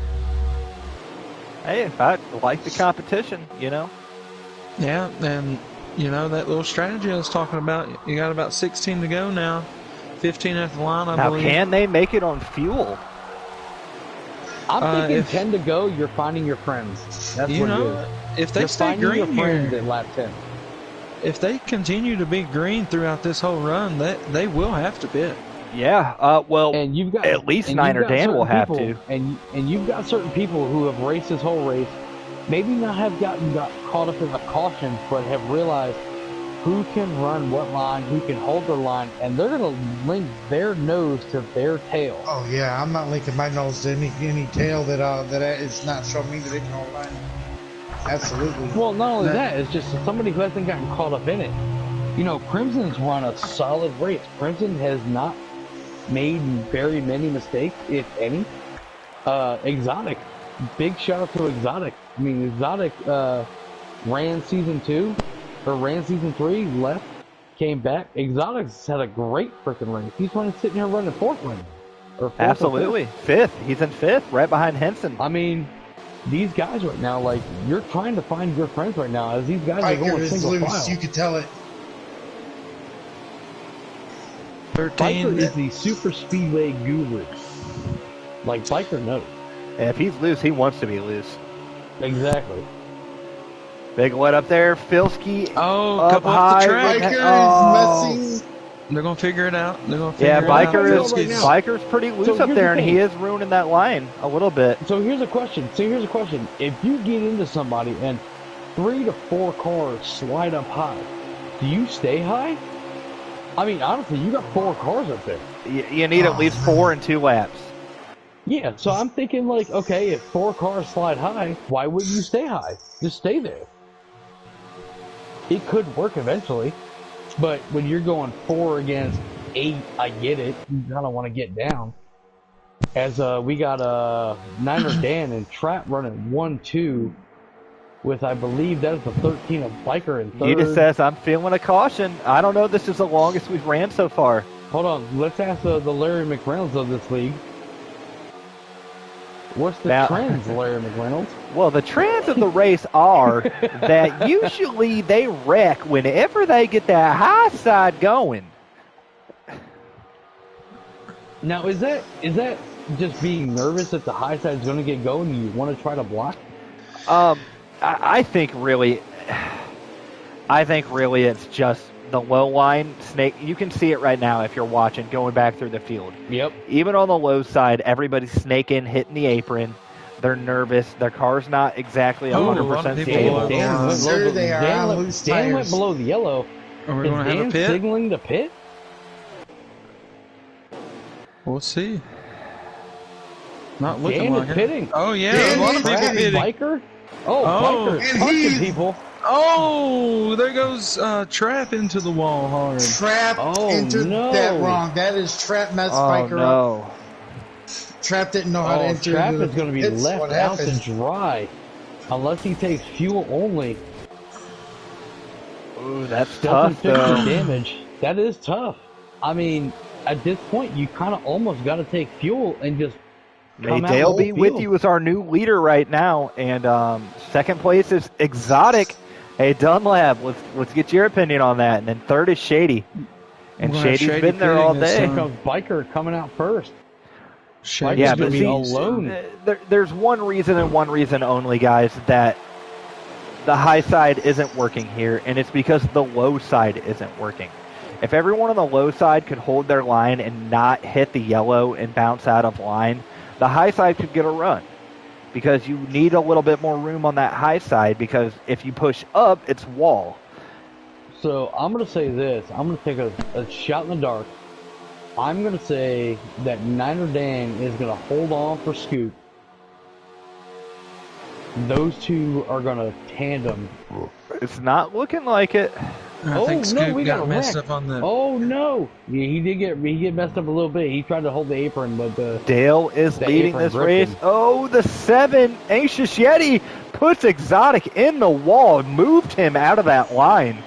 Hey, if I like the competition, you know. yeah, and, you know, that little strategy I was talking about, you got about 16 to go now. 15 at the line, I Now, believe. can they make it on fuel? I'm thinking if- 10 to go, you're finding your friends. That's You what know, it is. if they You're stay finding your green friends here, at lap 10. if they continue to be green throughout this whole run, they will have to pit. Yeah. Well, And you've got at least and Nine you've or got Dan will certain have people- and you've got certain people who have raced this whole race, maybe not have got caught up in the caution, but have realized who can run what line, who can hold their line, and they're going to link their nose to their tail. Oh yeah, I'm not linking my nose to any tail that is not showing me that they can hold line. Absolutely. Well, not only that, it's just somebody who hasn't gotten caught up in it. You know, Crimson's run a solid race. Crimson has not made very many mistakes, if any. Exotic. Big shout out to Exotic. I mean, Exotic ran season 2, or ran season 3, left, came back. Exotic's had a great freaking race. He's sitting here running 4th lane. Or 4th or absolutely. 5th. He's in 5th, right behind Henson. 5th. I mean, these guys right now, like, you're trying to find your friends right now as these guys are Biker going is single loose. file. You could tell it. 13. Biker is the super speedway guru. Like, Biker knows. If he's loose, he wants to be loose. Exactly. Big what up there, Filski. Oh, up couple high. up the track. Biker Oh. is messing. They're gonna figure it out. They're gonna figure Yeah, it Biker out. is Right now. Biker's pretty loose So up here's there, the and he thing. is ruining that line a little bit. So here's a question. If you get into somebody and 3 to 4 cars slide up high, do you stay high? I mean, honestly, you got 4 cars up there. You need at least 4 and 2 laps. Yeah, so I'm thinking like, okay, if 4 cars slide high, why wouldn't you stay high? Just stay there. It could work eventually, but when you're going 4 against 8, I get it. You kind of want to get down. As we got Niner Dan and Trap running 1-2 with, I believe that is the 13 of Biker in 3rd. He just says, I'm feeling a caution. I don't know. This is the longest we've ran so far. Hold on, let's ask the Larry McReynolds of this league. What's the Now- trends, Larry McReynolds? Well, the trends of the race are that usually they wreck whenever they get that high side going. Now, is that just being nervous that the high side's going to get going and you want to try to block? I think really it's just the low line snake. You can see it right now if you're watching, going back through the field. Yep. Even on the low side, everybody's snaking, hitting the apron. They're nervous. Their car's not exactly Oh, a lot of 100% people stable. are- Dan went Sure below they are Dan on went- loose Dan went tires. below the yellow. Are we Is gonna have Dan a pit? signaling the pit? We'll see. Not looking Dan like is it. pitting. Oh yeah, Dan a lot of is people pitting. pitting. Biker? Oh, Oh. Biker And punching he's- people. Oh, there goes Trap into the wall hard. Trap Oh, entered no. that wrong. That is Trap messed Oh, Biker up. no. Trap didn't know how to Oh, enter. Trap into is the going to be pits. left What out to happened? dry unless he takes fuel only. Ooh, that's doesn't tough, fix the though. damage. That is tough. I mean, at this point, you kind of almost got to take fuel and just May come Dale out be with you as our new leader right now, and second place is Exotic. Hey, Dunlap, let's get your opinion on that. And then third is Shady. And We'll have Shady's Shady been there all pitting this day. time. Here comes Biker coming out first. Shady's Yeah, gonna but be see, alone. there's one reason and one reason only, guys, that the high side isn't working here, and it's because the low side isn't working. If everyone on the low side could hold their line and not hit the yellow and bounce out of line, the high side could get a run. Because you need a little bit more room on that high side, because if you push up, it's wall. So I'm going to say this. I'm going to take a shot in the dark. I'm going to say that Niner Dan is going to hold on for Scoop. Those two are going to tandem. It's not looking like it. I think Scoop we got got a messed wreck. up on the. Oh no! Yeah, he did get messed up a little bit. He tried to hold the apron, but Dale is the leading apron this gripped race. him. Oh, the 7, Anxious Yeti, puts Exotic in the wall, moved him out of that line.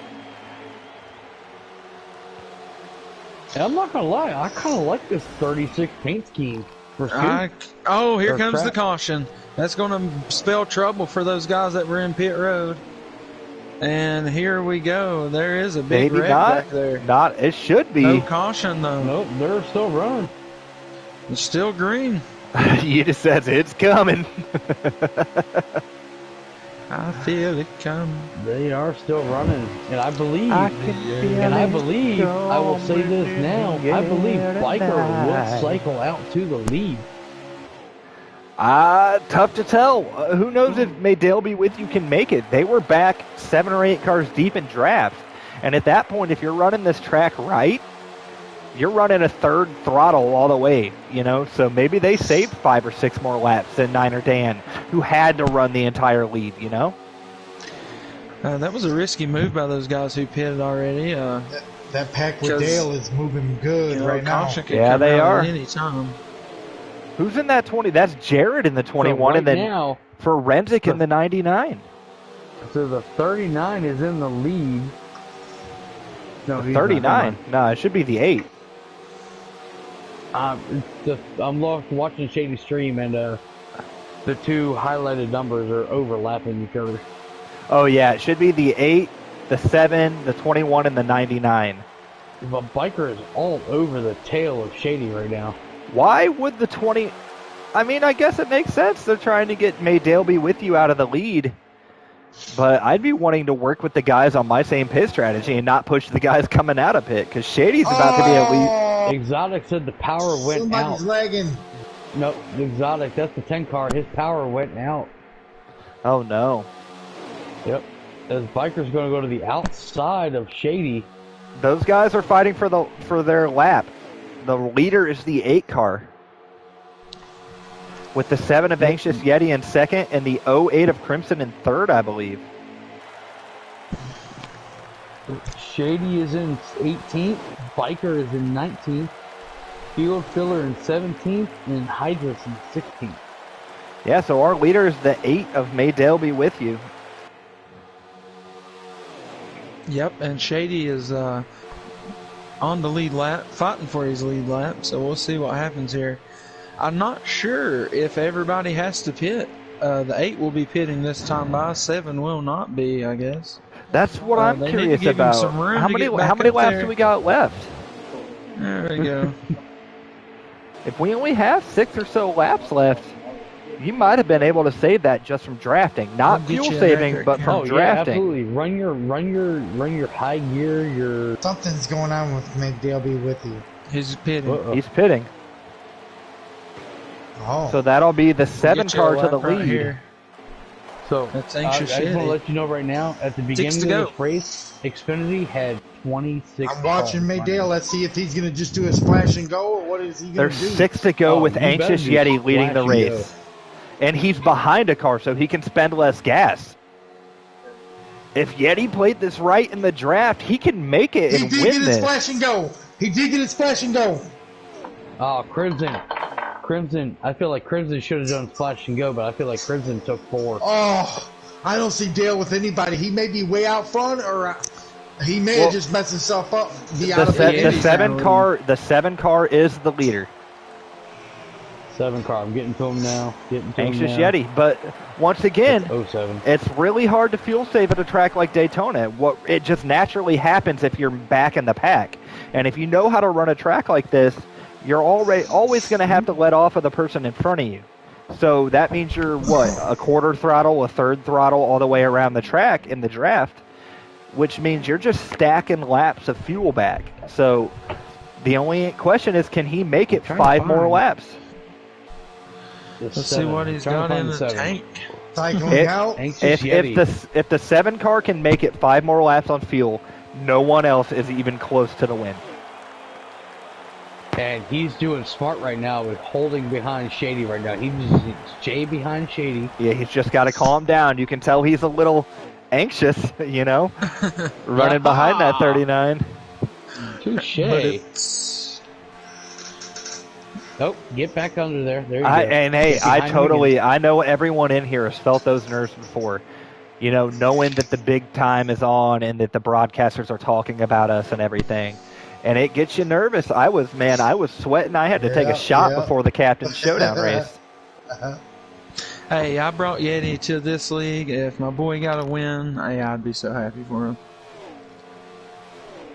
And I'm not gonna lie, I kind of like this 36 paint scheme for Scoop. Here Or comes the crap. caution. That's going to spell trouble for those guys that were in pit road. And here we go. There is a big Maybe wreck not. back there. Not. It should be. No caution though. Nope, they're still running. It's still green. You just said it's coming. I feel it coming. They are still running, and I believe, I can feel I it will say this now, I believe Biker will tonight. cycle out to the lead. Tough to tell. Who knows if May Dale be with you can make it. They were back 7 or 8 cars deep in draft. And at that point, if you're running this track right, you're running a third throttle all the way, so maybe they saved 5 or 6 more laps than Niner Dan, who had to run the entire lead, That was a risky move by those guys who pitted already. That pack with 'Cause, Dale is moving good right now. caution could Yeah, come they out are. at any time. Who's in that 20? That's Jared in the 21, So and then now, for Renzick in the 99. so the 39 is in the lead. No, he's not. 39? No, it should be the 8. I'm watching Shady stream, and the two highlighted numbers are overlapping each other. Oh, yeah, it should be the 8, the 7, the 21, and the 99. But Biker is all over the tail of Shady right now. Why would the 20... I mean, I guess it makes sense. They're trying to get May Dale be with you out of the lead. But I'd be wanting to work with the guys on my same pit strategy and not push the guys coming out of pit, because Shady's about to be at least... Exotic said the power went Somebody's out. lagging. No, Exotic, that's the 10 car. His power went out. Oh, no. Yep. As Biker's going to go to the outside of Shady. Those guys are fighting for their lap. The leader is the 8 car. With the 7 of Anxious Yeti in second and the 08 of Crimson in third, I believe. Shady is in 18th. Biker is in 19th. Field Filler in 17th. And Hydra's in 16th. Yeah, so our leader is the 8 of May Dale be with you. Yep, and Shady is on the lead lap, fighting for his lead lap, so we'll see what happens here. I'm not sure if everybody has to pit. The 8 will be pitting this time by, 7 will not be, I guess. That's what I'm they need to curious give him about. some room How to many get back up laps there. do we got left? There we go. If we only have 6 or so laps left, you might have been able to save that just from drafting. I'll Not get fuel you a saving, record but count. from Oh, yeah, drafting. absolutely. Run your high gear, your... Something's going on with Make Dale be with you. He's pitting. Uh-oh. He's pitting. Oh. So that'll be the 7 Get you a car to lap the right lead. here. So, That's I Anxious just want to Yeti. let you know right now, at the beginning 6 of to go. this race, Xfinity had 26 I'm watching cars May running. Dale. Let's see if he's going to just do a splash and go, or what is he going There's to do? 6 to go Oh, with you better Anxious do Yeti leading the flash and race. And he's behind a car, so he can spend less gas. If Yeti played this right in the draft, he can make it He and did win get his this. splash and go. He did get his splash and go. Oh, Crimson. I feel like Crimson should have done splash and go, but I feel like Crimson took 4. Oh, I don't see Dale with anybody. He may be way out front, or He may have just messed himself up. Be out of the the seven car is the leader. 7 car. I'm getting to him now. Anxious Yeti. But once again, it's 07. It's really hard to fuel save at a track like Daytona. It just naturally happens if you're back in the pack. And if you know how to run a track like this, you're always going to have to let off of the person in front of you. So that means you're, a quarter throttle, a third throttle all the way around the track in the draft, which means you're just stacking laps of fuel back. So the only question is, can he make it 5 more laps? Let's see what he's got in the tank. Cycling out. If the 7 car can make it 5 more laps on fuel, no one else is even close to the win. And he's doing smart right now with holding behind Shady right now. He's Jay behind Shady. Yeah, he's just got to calm down. You can tell he's a little anxious, running behind that 39. Touche. Nope, get back under there. There you go. And hey, I know everyone in here has felt those nerves before. Knowing that the big time is on and that the broadcasters are talking about us and everything. And it gets you nervous. I was sweating. I had to take a shot before the Captain's Showdown race. Hey, I brought Yeti to this league. If my boy got a win, I'd be so happy for him.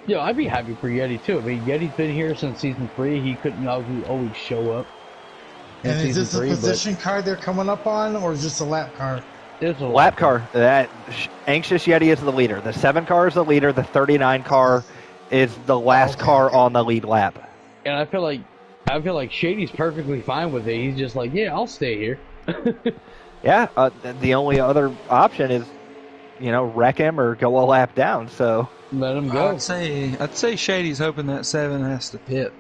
Yeah, I'd be happy for Yeti too. I mean, Yeti's been here since season 3. He couldn't always show up. And is this a position car they're coming up on, or is this a lap car? It's a lap car. That Anxious Yeti is the leader. The 7 car is the leader. The 39 car is the last car on the lead lap. And I feel like Shady's perfectly fine with it. He's just like, yeah, I'll stay here. Yeah. The only other option is, wreck him or go a lap down. So. Let him go. I'd say Shady's hoping that 7 has to pit.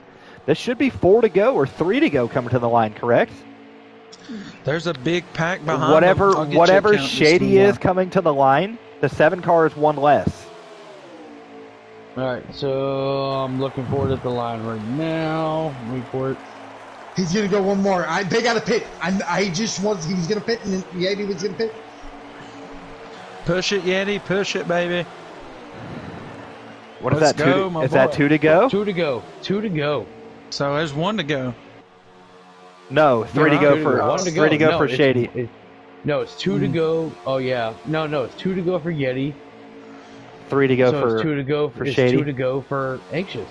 This should be 4 to go or 3 to go coming to the line, correct? There's a big pack behind whatever Shady is coming to the line, the 7 car is 1 less. All right, so I'm looking forward at the line right now. Report. He's gonna go 1 more. They got to pit. He was gonna pit, and Yeti was gonna pit. Push it, Yeti. Push it, baby. What is that? Is that 2 to go? 2 to go. 2 to go. So there's 1 to go. No, 3 to go for 3 to go for Shady. No, it's 2 to go. Oh yeah. No, it's 2 to go for Yeti. 3 to go it's 2 to go for Shady. 2 to go for Anxious.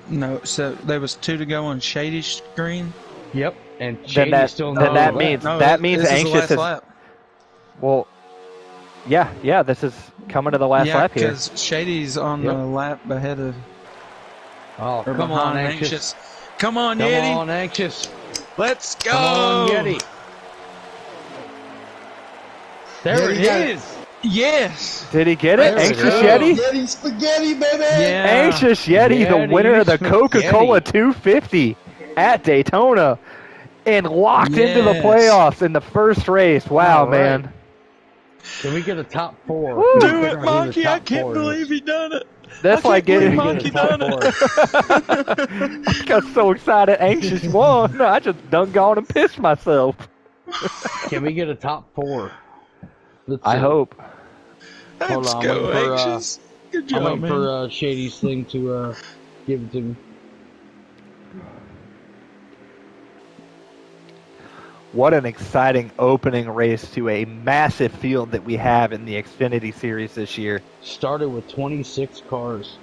No, so there was 2 to go on Shady's screen. Yep, and Shady's still then that means Anxious is. Lap. Well, yeah, this is coming to the last lap here. Yeah, because Shady's on the lap ahead of. Oh, come on, Anxious. Come on, Yeti. Come on, Anxious. Let's go. Come on, Yeti. There it is. Yes. Did he get it? Anxious Yeti? Yeti spaghetti, baby! Yeah. Anxious Yeti, the winner of the Coca-Cola 250 at Daytona, and locked into the playoffs in the first race. Wow, man. Can we get a top 4? Woo. Do it, Monkey. I can't believe he done it. That's like getting Monkey done it. I got so excited. Anxious won. I just done gone and pissed myself. Can we get a top 4? I hope. Let's go, Anxious. Good job, I'm waiting for Shady's thing to give it to me. What an exciting opening race to a massive field that we have in the Xfinity Series this year. Started with 26 cars.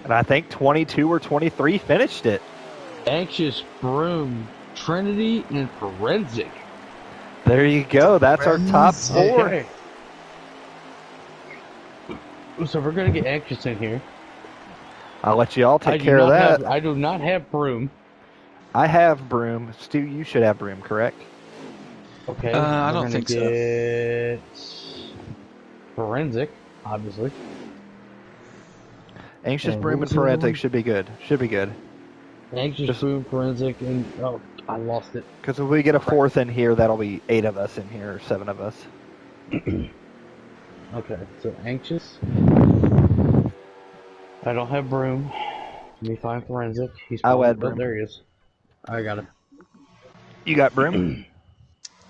And I think 22 or 23 finished it. Anxious, Broom, Trinity, and Forensic. There you go. That's our top 4. Okay. So we're going to get Anxious in here. I'll let you all take care of that. I do not have Broom. I have Broom. Stu, you should have Broom, correct? Okay. I don't think so. Forensic, obviously. Anxious, Broom, and Forensic should be good. Should be good. Anxious, Broom, Forensic, and... Oh, I lost it. Because if we get a 4th in here, that'll be 8 of us in here, or 7 of us. Okay, so Anxious. I don't have Broom. Let me find Forensic. I'll add Broom. There he is. I got it. You got Broom?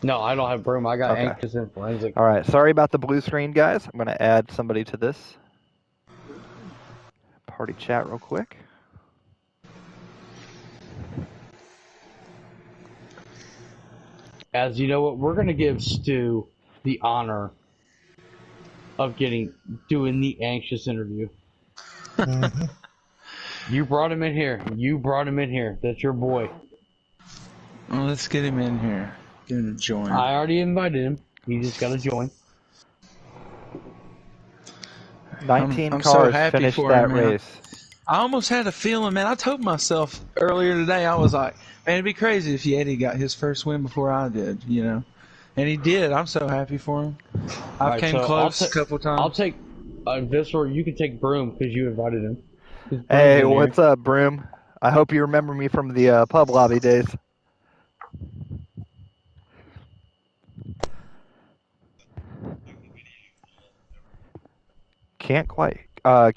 No, I don't have Broom. I got Okay. Anxious and Forensic. All right. Sorry about the blue screen, guys. I'm going to add somebody to this party chat real quick. As you know what, we're going to give Stu the honor of doing the Anxious interview. Mm-hmm. You brought him in here. That's your boy. Well, let's get him in here. Get him to join. I already invited him. He just got to join. 19 I'm cars so happy finished for that him, man. race. I almost had a feeling, man. I told myself earlier today, I was like, man, it'd be crazy if Yeti got his first win before I did, you know. And he did. I'm so happy for him. I Right, came so close a couple times. I'll take Visor. You can take Broom because you invited him. Hey, what's up, Broom? I hope you remember me from the pub lobby days. Can't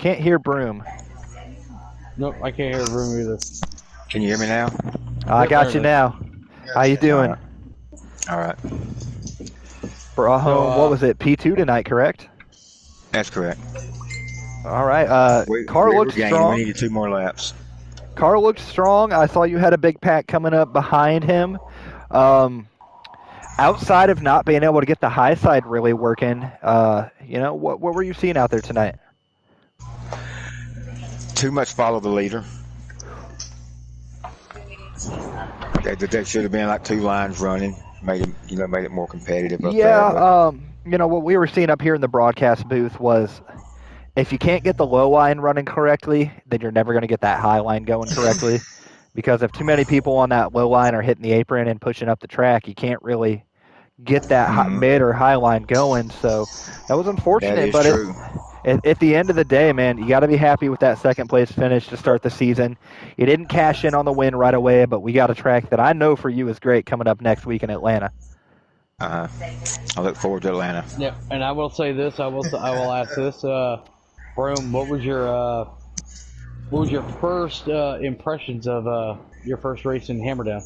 hear Broom. Nope, I can't hear Broom either. Can you hear me now? I got you now. How you doing? All right. Brought home, what was it, P2 tonight, correct? That's correct. All right. Car we looks were strong. We needed 2 more laps. Car looked strong. I saw you had a big pack coming up behind him. Outside of not being able to get the high side really working, what were you seeing out there tonight? Too much follow the leader. There should have been like 2 lines running. Made it more competitive. Up there, what we were seeing up here in the broadcast booth was, if you can't get the low line running correctly, then you're never going to get that high line going correctly. Because if too many people on that low line are hitting the apron and pushing up the track, you can't really get that mid or high line going. So that was unfortunate. That is true. At the end of the day, man, you got to be happy with that second place finish to start the season. You didn't cash in on the win right away, but we got a track that I know for you is great coming up next week in Atlanta. I look forward to Atlanta. Yeah, and I will say this. I will ask this. Broom, what was your first impressions of your first race in Hammerdown?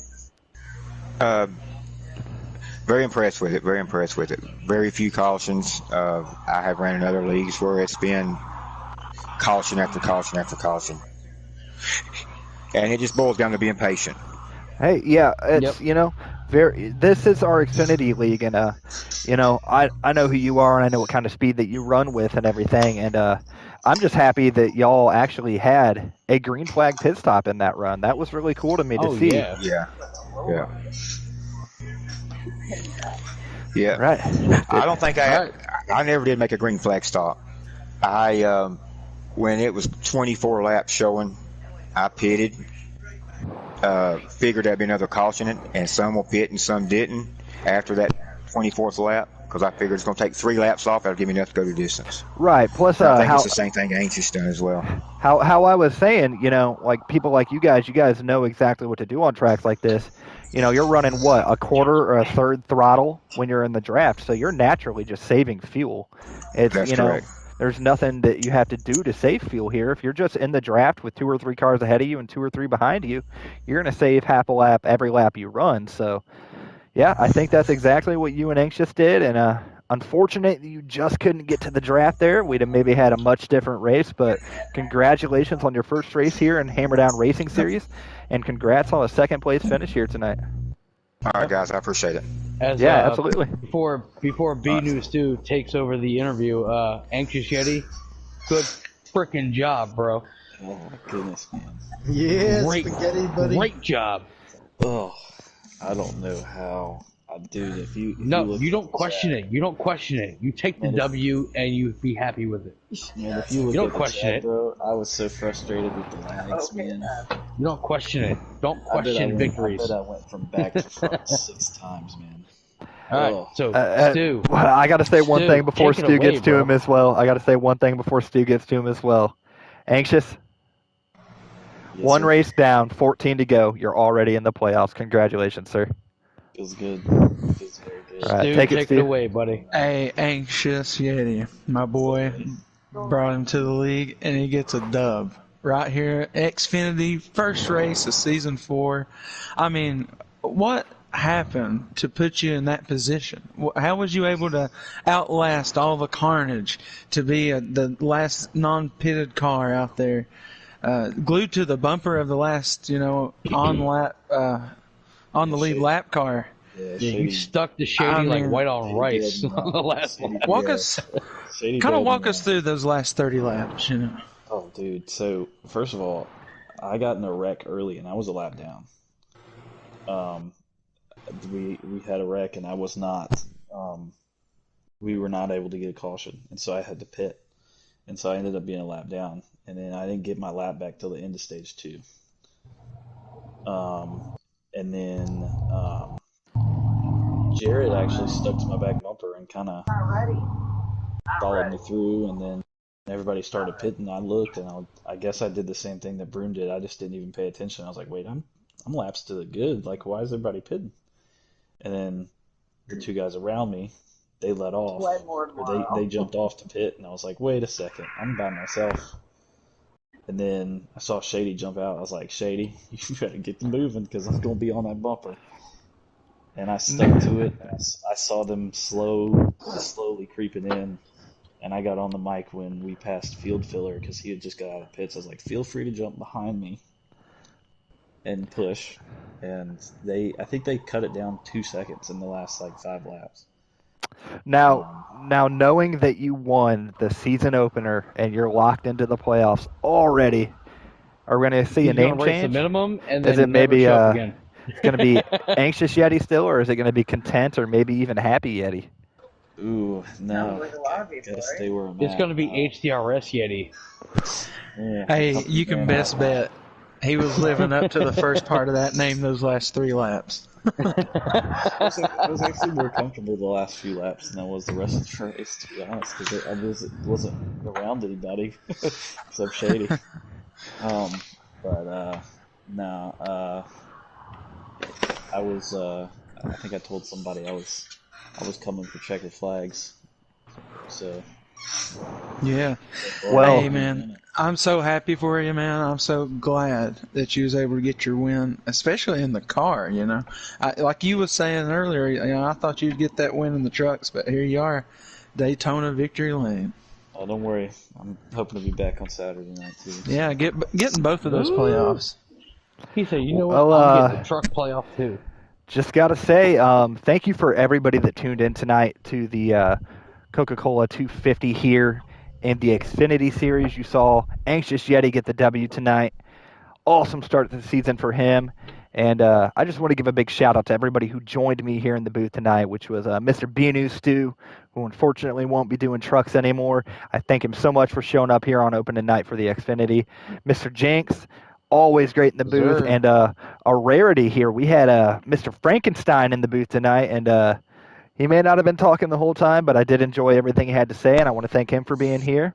Very impressed with it. Very few cautions. I have ran in other leagues where it's been caution after caution after caution. And it just boils down to being patient. Hey, yeah, it's, this is our Xfinity league, and, I know who you are, and I know what kind of speed that you run with and everything, and I'm just happy that y'all actually had a green flag pit stop in that run. That was really cool to me to see. Yeah. Right. I don't think I never did make a green flag stop. When it was 24 laps showing, I pitted. Figured there'd be another caution, and some will pit and some didn't after that 24th lap, because I figured it's going to take 3 laps off. That'll give me enough to go the distance. Right. Plus, I think it's the same thing Anxious done as well. How I was saying, like people like you guys know exactly what to do on tracks like this. You're running what, a quarter or a third throttle when you're in the draft, so you're naturally just saving fuel. That's correct. There's nothing that you have to do to save fuel here. If you're just in the draft with 2 or 3 cars ahead of you and 2 or 3 behind you, you're going to save half a lap every lap you run. So, yeah, I think that's exactly what you and Anxious did. And unfortunate you just couldn't get to the draft there. We'd have maybe had a much different race. But congratulations on your first race here in Hammerdown Racing Series, and congrats on a second place finish here tonight. All right, guys, I appreciate it. Absolutely. Before B News 2 takes over the interview, Anxious Yeti, good freaking job, bro. Oh my goodness, man. Yeah, Great, spaghetti, buddy. great job. Oh, I don't know how I do it. If you don't question it. You don't question it. You take the W and you be happy with it. Man, if you don't question it, bro. I was so frustrated with the lags, man. You don't question it. Don't question victories. I bet I went from back to front 6 times, man. All right, so Stu. I got to say one thing before Stu gets to him as well. Anxious? Yes, One sir. race down, 14 to go. You're already in the playoffs. Congratulations, sir. Feels good. Feels very good. All right, Stu, take it Stu. away, buddy. Hey, Anxious Yeti, my boy, brought him to the league, and he gets a dub right here. Xfinity, first race of season 4. I mean, what happen to put you in that position? How was you able to outlast all the carnage to be the last non-pitted car out there, glued to the bumper of the last, on the lead lap car? Yeah, you stuck to Shady like white on rice on the last one. Walk us through those last 30 laps. Oh, dude. So first of all, I got in a wreck early, and I was a lap down. We had a wreck, and I was not. We were not able to get a caution, and so I had to pit, and so I ended up being a lap down, and then I didn't get my lap back till the end of stage 2. And then Jared actually stuck to my back bumper and kind of followed me through, and then everybody started pitting. I looked, and I guess I did the same thing that Broom did. I just didn't even pay attention. I was like, wait, I'm laps to the good. Like, why is everybody pitting? And then the two guys around me, they let off. Or they jumped off to pit, and I was like, wait a second, I'm by myself. And then I saw Shady jump out. I was like, Shady, you better get moving because I'm going to be on that bumper. And I stuck to it. I saw them slowly creeping in. And I got on the mic when we passed Field Filler because he had just got out of pits. I was like, feel free to jump behind me and push. And I think they cut it down 2 seconds in the last 5 laps. Now knowing that you won the season opener and you're locked into the playoffs already, are we going to see a name race change? the minimum and then is it maybe show up again? It's going to be Anxious Yeti still, or is it going to be Content, or maybe even Happy Yeti? Ooh, no. Gotta stay where I'm at. It's going to be HDRS Yeti. Yeah, hey, you can best bet he was living up to the first part of that name those last 3 laps. I was actually more comfortable the last few laps than I was the rest of the race, to be honest, because I wasn't around anybody except Shady. No. I was. I think I told somebody I was coming for checkered flags. So. Yeah. Well, hey man, I'm so happy for you, man. I'm so glad that you was able to get your win, especially in the car. Like you was saying earlier, I thought you'd get that win in the trucks, but here you are, Daytona victory lane. Oh, don't worry. I'm hoping to be back on Saturday night too. Yeah, getting both of those playoffs. He said, you know what? I'll get the truck playoff too. Just got to say, thank you for everybody that tuned in tonight to the Coca-Cola 250 here in the Xfinity Series. You saw Anxious Yeti get the W tonight. Awesome start to the season for him. And I just want to give a big shout out to everybody who joined me here in the booth tonight, which was Mr. Binu Stu, who unfortunately won't be doing trucks anymore. I thank him so much for showing up here on opening night for the Xfinity. Mr. Jenks, always great in the booth. Sure. And a rarity here. We had Mr. Frankenstein in the booth tonight, and he may not have been talking the whole time, but I did enjoy everything he had to say, and I want to thank him for being here.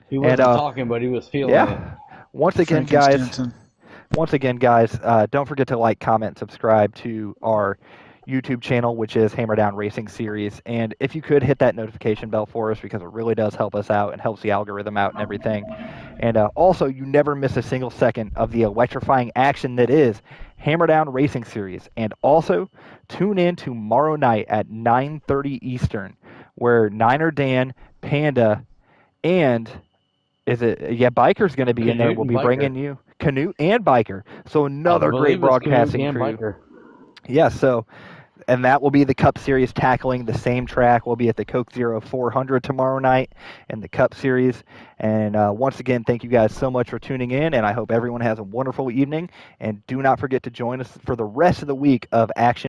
He wasn't talking, but he was feeling it. Once again, guys, don't forget to like, comment, subscribe to our YouTube channel, which is Hammer Down Racing Series. And if you could, hit that notification bell for us, because it really does help us out and helps the algorithm out and everything. And also, you never miss a single second of the electrifying action that is Hammer Down Racing Series. And also, tune in tomorrow night at 9:30 Eastern, where Niner Dan, Panda, and Biker's going to be in there. We'll be bringing you Canute and Biker. So another great broadcasting crew. Yeah, and that will be the Cup Series tackling the same track. We'll be at the Coke Zero 400 tomorrow night in the Cup Series. And once again, thank you guys so much for tuning in, and I hope everyone has a wonderful evening. And do not forget to join us for the rest of the week of action.